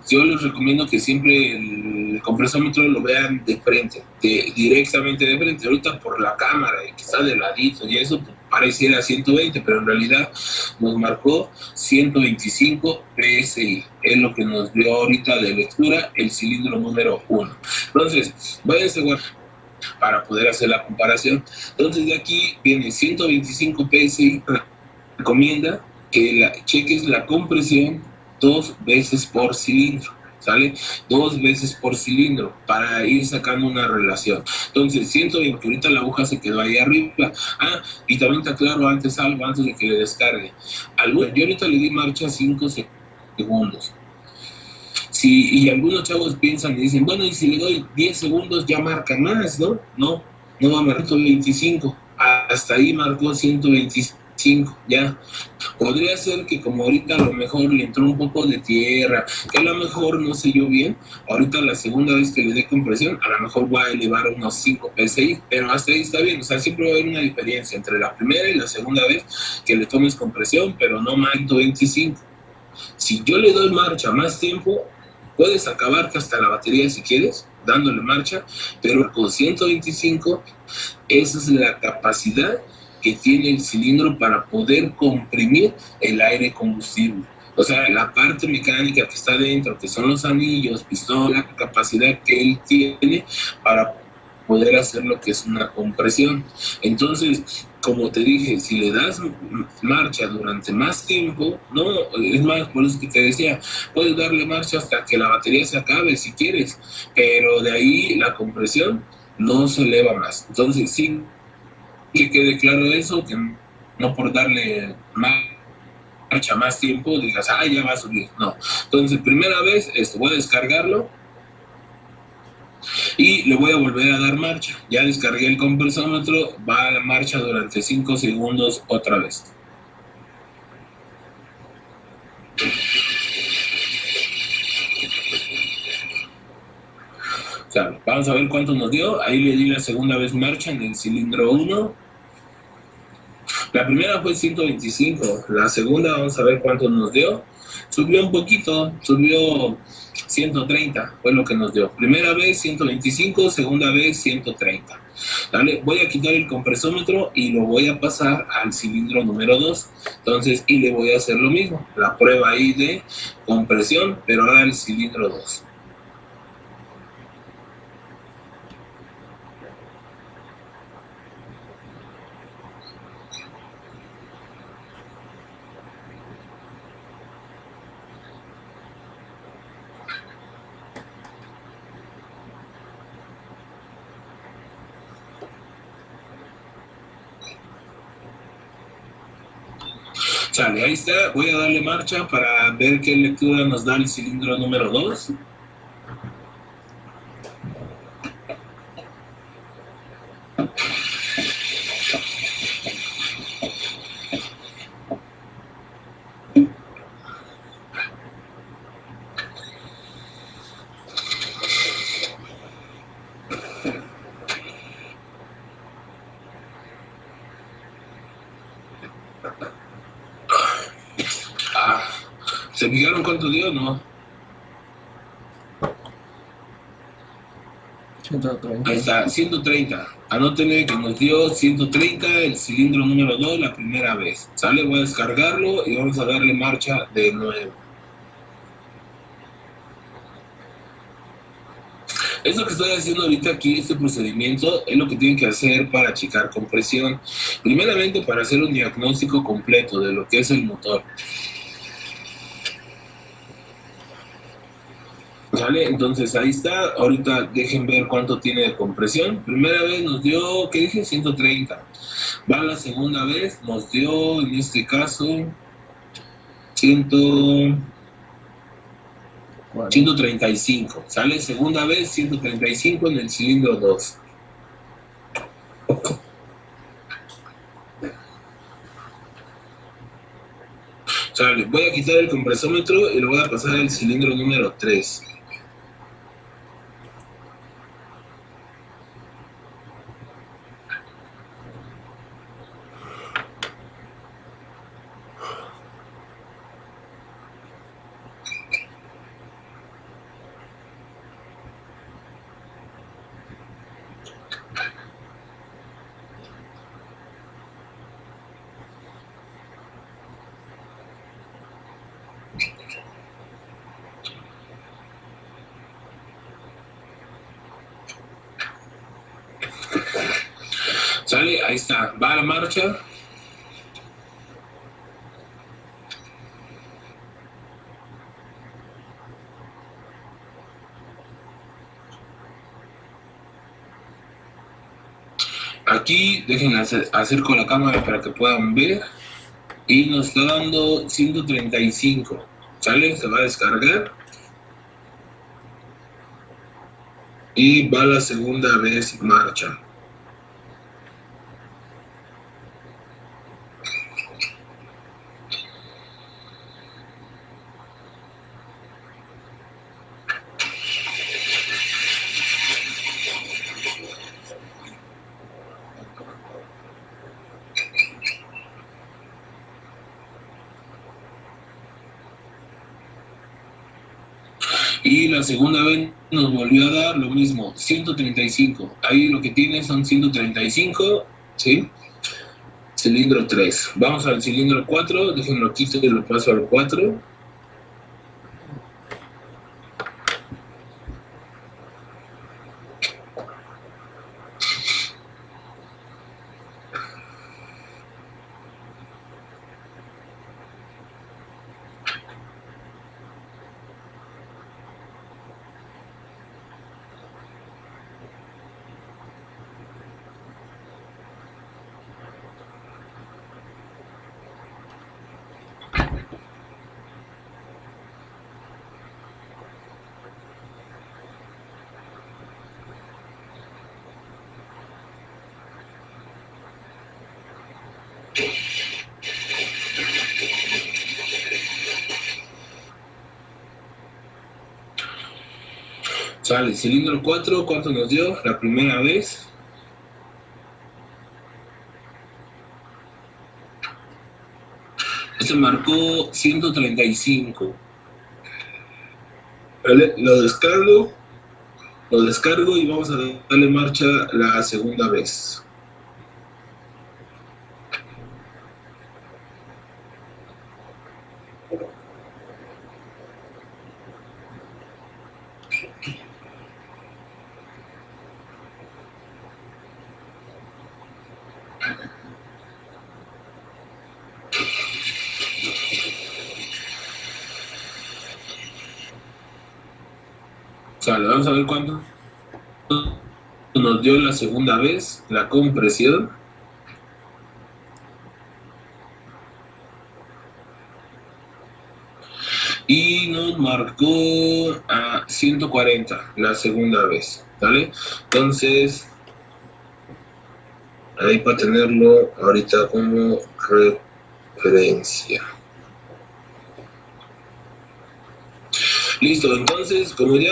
yo les recomiendo que siempre el compresómetro lo vean de frente, directamente de frente. Ahorita por la cámara y quizá de ladito y eso pues, pareciera 120, pero en realidad nos marcó 125 PSI. Es lo que nos dio ahorita de lectura el cilindro número 1. Entonces, váyanse para poder hacer la comparación. Entonces de aquí viene 125 PSI, recomienda que cheques la compresión 2 veces por cilindro, ¿sale? 2 veces por cilindro para ir sacando una relación. Entonces, 120, ahorita la aguja se quedó ahí arriba. Y también te aclaro antes de que le descargue. Yo ahorita le di marcha 5 segundos. Y algunos chavos piensan y dicen, bueno, y si le doy 10 segundos ya marca más, ¿no? No va a marcar 125. Hasta ahí marcó 125, ya. Podría ser que como ahorita a lo mejor le entró un poco de tierra, que a lo mejor no sé yo bien, ahorita la segunda vez que le dé compresión, a lo mejor va a elevar unos 5 PSI, pero hasta ahí está bien, o sea, siempre va a haber una diferencia entre la primera y la segunda vez que le tomes compresión, pero no más de 25. Si yo le doy marcha más tiempo, puedes acabarte hasta la batería si quieres, dándole marcha, pero con 125, esa es la capacidad que tiene el cilindro para poder comprimir el aire combustible. O sea, la parte mecánica que está dentro, que son los anillos, pistón, la capacidad que él tiene para poder hacer lo que es una compresión. Entonces, como te dije, si le das marcha durante más tiempo, no, es más, por eso que te decía, puedes darle marcha hasta que la batería se acabe si quieres, pero de ahí la compresión no se eleva más. Entonces, sí, que quede claro eso, que no por darle marcha más tiempo digas, ya va a subir. No. Entonces, primera vez, voy a descargarlo y le voy a volver a dar marcha. Ya descargué el compresómetro, va a la marcha durante 5 segundos otra vez. O sea, vamos a ver cuánto nos dio. Ahí le di la segunda vez marcha en el cilindro 1. La primera fue 125, la segunda vamos a ver cuánto nos dio. Subió un poquito, subió 130, fue lo que nos dio. Primera vez 125, segunda vez 130. ¿Vale? Voy a quitar el compresómetro y lo voy a pasar al cilindro número 2. Entonces, y le voy a hacer lo mismo, la prueba ahí de compresión, pero ahora el cilindro 2. Sale, ahí está, voy a darle marcha para ver qué lectura nos da el cilindro número 2. ¿Se fijaron cuánto dio? No. 130. Ahí está, 130. Anótenle que nos dio 130 el cilindro número 2 la primera vez. ¿Sale? Voy a descargarlo y vamos a darle marcha de nuevo. Esto que estoy haciendo ahorita aquí, este procedimiento, es lo que tienen que hacer para checar compresión. Primeramente, para hacer un diagnóstico completo de lo que es el motor. ¿Vale? Entonces ahí está. Ahorita dejen ver cuánto tiene de compresión. Primera vez nos dio, ¿qué dije? 130. Va la segunda vez, nos dio, en este caso, 135. ¿Sale? Segunda vez, 135 en el cilindro 2. ¿Sale? Voy a quitar el compresómetro y lo voy a pasar al cilindro número 3. ¿Sale? Ahí está. Va a la marcha. Aquí, dejen acerco la cámara para que puedan ver. Y nos está dando 135. ¿Sale? Se va a descargar. Y va la segunda vez marcha. Y la segunda vez nos volvió a dar lo mismo, 135. Ahí lo que tiene son 135, ¿sí? Cilindro 3. Vamos al cilindro 4, déjenlo quito y lo paso al 4. Sale, cilindro 4, ¿cuánto nos dio la primera vez? Este marcó 135. ¿Vale? Lo descargo y vamos a darle marcha la segunda vez. Sale, vamos a ver cuánto nos dio la segunda vez la compresión. Y nos marcó a 140 la segunda vez, ¿vale? Entonces, ahí para tenerlo ahorita como referencia. Listo, entonces, como ya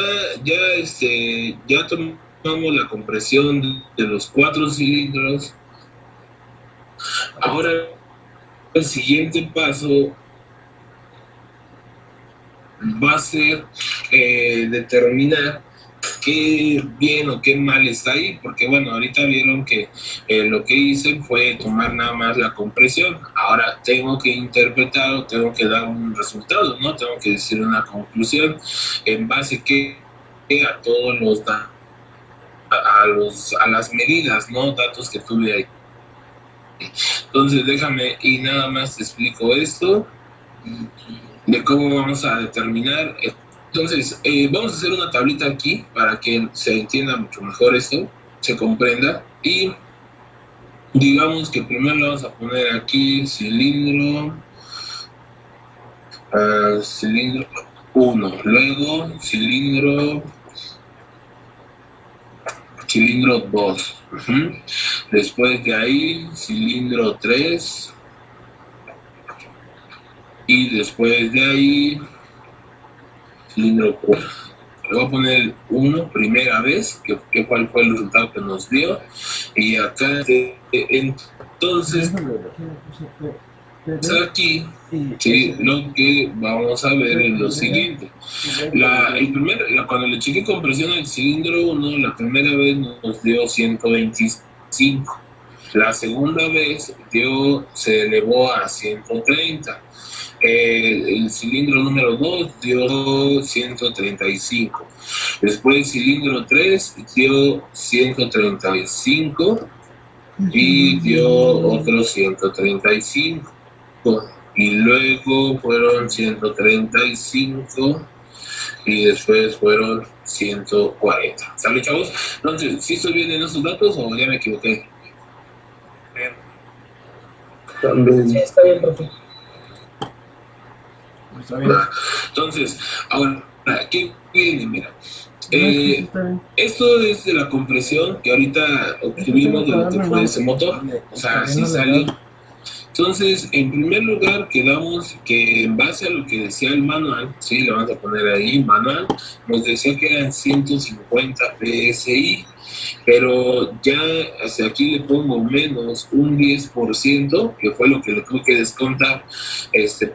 tomamos la compresión de los 4 cilindros, ahora el siguiente paso va a ser determinar qué bien o qué mal está ahí, porque bueno, ahorita vieron que lo que hice fue tomar nada más la compresión. Ahora tengo que interpretar o tengo que dar un resultado, ¿no? Tengo que decir una conclusión en base a todos los datos, a las medidas, ¿no? Datos que tuve ahí. Entonces déjame y nada más te explico esto de cómo vamos a determinar. Entonces vamos a hacer una tablita aquí para que se entienda mucho mejor esto, se comprenda, y digamos que primero le vamos a poner aquí cilindro 1, luego cilindro 2, después de ahí cilindro 3, y después de ahí cilindro 4. Le voy a poner 1 primera vez, que cuál fue el resultado que nos dio, y acá entonces aquí sí, lo que vamos a ver es lo siguiente. Cuando le chequé compresión al cilindro 1, la primera vez nos dio 125. La segunda vez se elevó a 130. El cilindro número 2 dio 135. Después cilindro 3 dio 135 y dio otro 135. Y luego fueron 135 y después fueron 140. ¿Sale, chavos? Entonces, ¿sí estoy bien en esos datos o ya me equivoqué? Bien. También. Sí, está bien, profe. Está bien. Entonces, ahora, ¿qué viene? Mira, esto es de la compresión que ahorita obtuvimos de lo que fue ese motor. O sea, así salió. Entonces, en primer lugar, quedamos que en base a lo que decía el manual, sí, le vamos a poner ahí, manual, nos decía que eran 150 PSI, pero ya hacia aquí le pongo menos un 10%, que fue lo que le tuve que descontar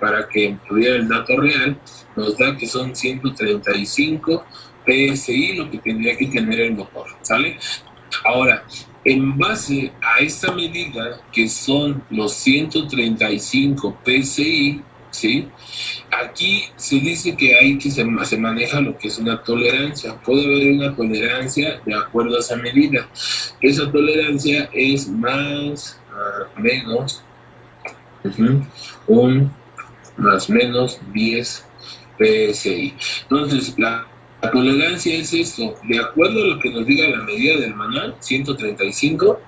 para que tuviera el dato real, nos da que son 135 PSI lo que tendría que tener el motor, ¿sale? Ahora, en base a esta medida, que son los 135 PSI, ¿sí? Aquí se dice que se maneja lo que es una tolerancia. Puede haber una tolerancia de acuerdo a esa medida. Esa tolerancia es más menos más menos 10 PSI. Entonces, la tolerancia es esto, de acuerdo a lo que nos diga la medida del manual, 135,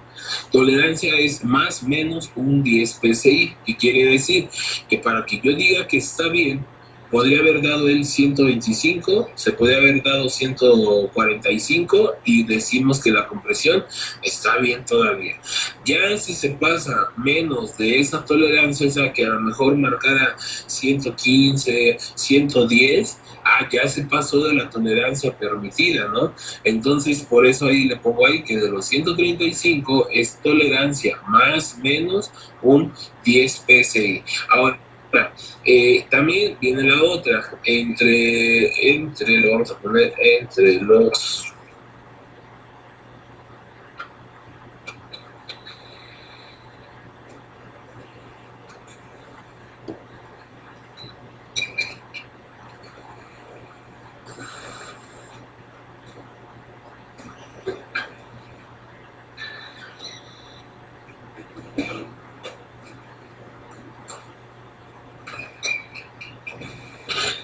tolerancia es más menos un 10 PSI, y quiere decir que para que yo diga que está bien, podría haber dado el 125, se podría haber dado 145 y decimos que la compresión está bien todavía. Ya si se pasa menos de esa tolerancia, o sea que a lo mejor marcara 115, 110, ya se pasó de la tolerancia permitida, ¿no? Entonces, por eso ahí le pongo ahí que de los 135 es tolerancia más menos un 10 PSI. Ahora, también viene la otra, lo vamos a poner entre los...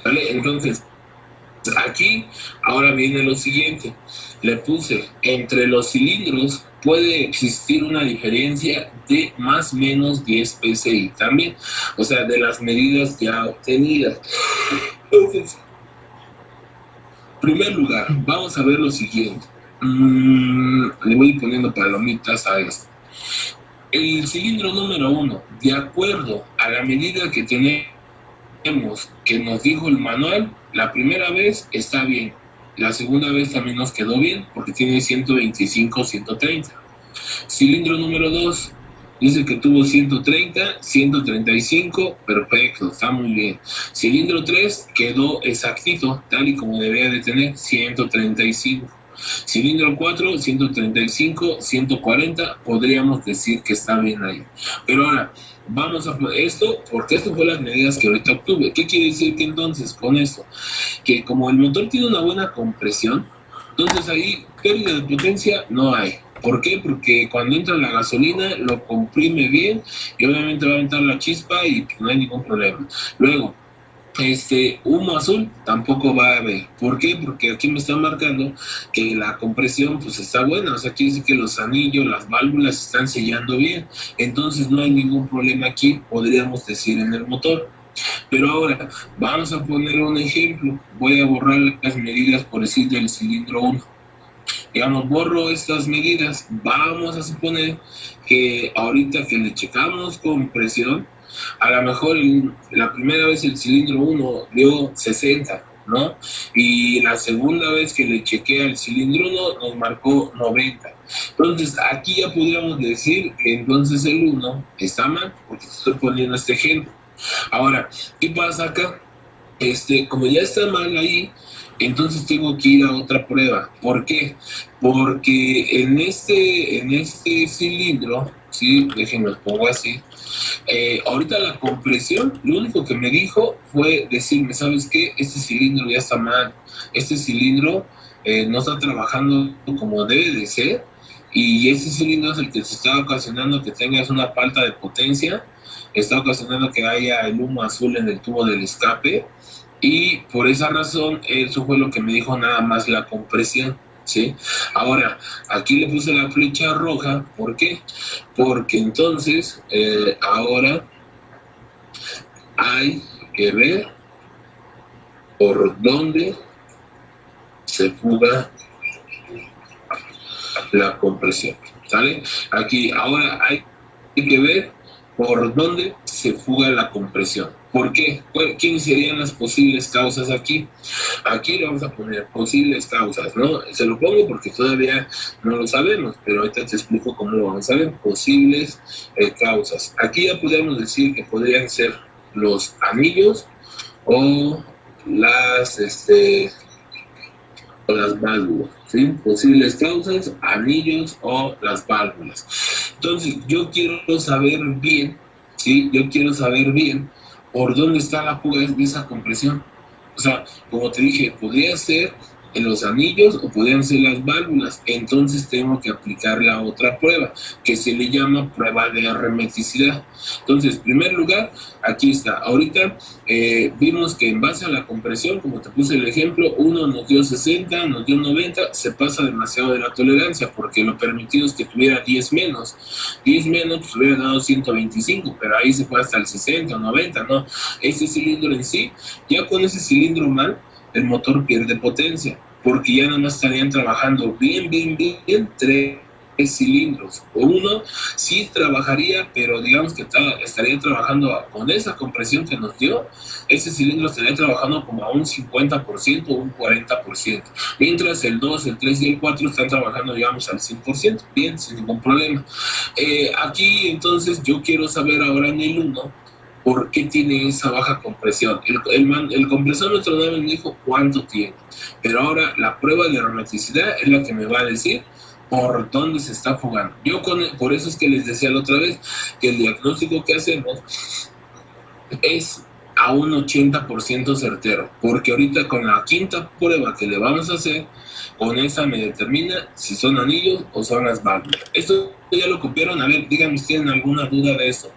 ¿Vale? Entonces, aquí ahora viene lo siguiente. Le puse, entre los cilindros puede existir una diferencia de más o menos 10 PSI también, o sea, de las medidas ya obtenidas. Entonces, en primer lugar, vamos a ver lo siguiente. Le voy poniendo palomitas a esto. El cilindro número 1, de acuerdo a la medida que tenemos que nos dijo el manual, la primera vez está bien, la segunda vez también nos quedó bien porque tiene 125, 130. Cilindro número 2, Dice que tuvo 130, 135, perfecto, está muy bien. Cilindro 3 quedó exactito, tal y como debía de tener, 135. Cilindro 4, 135, 140, podríamos decir que está bien ahí. Pero ahora, vamos a esto, porque esto fue las medidas que ahorita obtuve. ¿Qué quiere decir que entonces con esto? Que como el motor tiene una buena compresión, entonces ahí pérdida de potencia no hay. ¿Por qué? Porque cuando entra la gasolina lo comprime bien y obviamente va a entrar la chispa y no hay ningún problema. Luego, humo azul tampoco va a haber. ¿Por qué? Porque aquí me están marcando que la compresión pues está buena, o sea, quiere decir que los anillos, las válvulas están sellando bien, entonces no hay ningún problema aquí, podríamos decir, en el motor. Pero ahora, vamos a poner un ejemplo, voy a borrar las medidas, por decir, del cilindro 1. Digamos, borro estas medidas, vamos a suponer que ahorita que le checamos compresión, a lo mejor la primera vez el cilindro 1 dio 60, ¿no? Y la segunda vez que le chequé al cilindro 1 nos marcó 90. Entonces, aquí ya podríamos decir que entonces el 1 está mal, porque estoy poniendo este ejemplo. Ahora, ¿qué pasa acá? Como ya está mal ahí, entonces tengo que ir a otra prueba. ¿Por qué? Porque en este cilindro, ¿sí? Déjenme pongo así. Ahorita la compresión, lo único que me dijo fue decirme, ¿sabes qué? Este cilindro ya está mal. Este cilindro no está trabajando como debe de ser. Y ese cilindro es el que se está ocasionando que tengas una falta de potencia. Está ocasionando que haya el humo azul en el tubo del escape. Y por esa razón, eso fue lo que me dijo nada más la compresión, ¿sí? Ahora, aquí le puse la flecha roja, ¿por qué? Porque entonces, ahora hay que ver por dónde se fuga la compresión, ¿sale? Aquí, ahora hay que ver por dónde se fuga la compresión. ¿Por qué? ¿Quiénes serían las posibles causas aquí? Aquí le vamos a poner posibles causas, ¿no? Se lo pongo porque todavía no lo sabemos, pero ahorita te explico cómo lo vamos a ver. Posibles causas. Aquí ya podemos decir que podrían ser los anillos o las válvulas, ¿sí? Posibles causas, anillos o las válvulas. Entonces, yo quiero saber bien, ¿sí? Yo quiero saber bien por dónde está la fuga de esa compresión. O sea, como te dije, podría ser en los anillos o podrían ser las válvulas. Entonces tengo que aplicar la otra prueba, que se le llama prueba de hermeticidad. Entonces, en primer lugar, aquí está. Ahorita vimos que en base a la compresión, como te puse el ejemplo, uno nos dio 60, nos dio 90, se pasa demasiado de la tolerancia, porque lo permitido es que tuviera 10 menos. 10 menos, pues hubiera dado 125, pero ahí se fue hasta el 60 o 90, ¿no? Ese cilindro en sí, ya con ese cilindro mal, el motor pierde potencia, porque ya nada más estarían trabajando bien, tres cilindros. O uno sí trabajaría, pero digamos que estaría trabajando con esa compresión que nos dio, ese cilindro estaría trabajando como a un 50% o un 40%, mientras el 2, el 3 y el 4 están trabajando, digamos, al 100%, bien, sin ningún problema. Aquí, entonces, yo quiero saber ahora en el 1, ¿por qué tiene esa baja compresión? El compresor nuestro me dijo cuánto tiene, pero ahora la prueba de hermeticidad es la que me va a decir por dónde se está fugando. Por eso es que les decía la otra vez que el diagnóstico que hacemos es a un 80% certero, porque ahorita con la quinta prueba que le vamos a hacer, con esa me determina si son anillos o son las válvulas. Esto ya lo copiaron. A ver, díganme si tienen alguna duda de eso.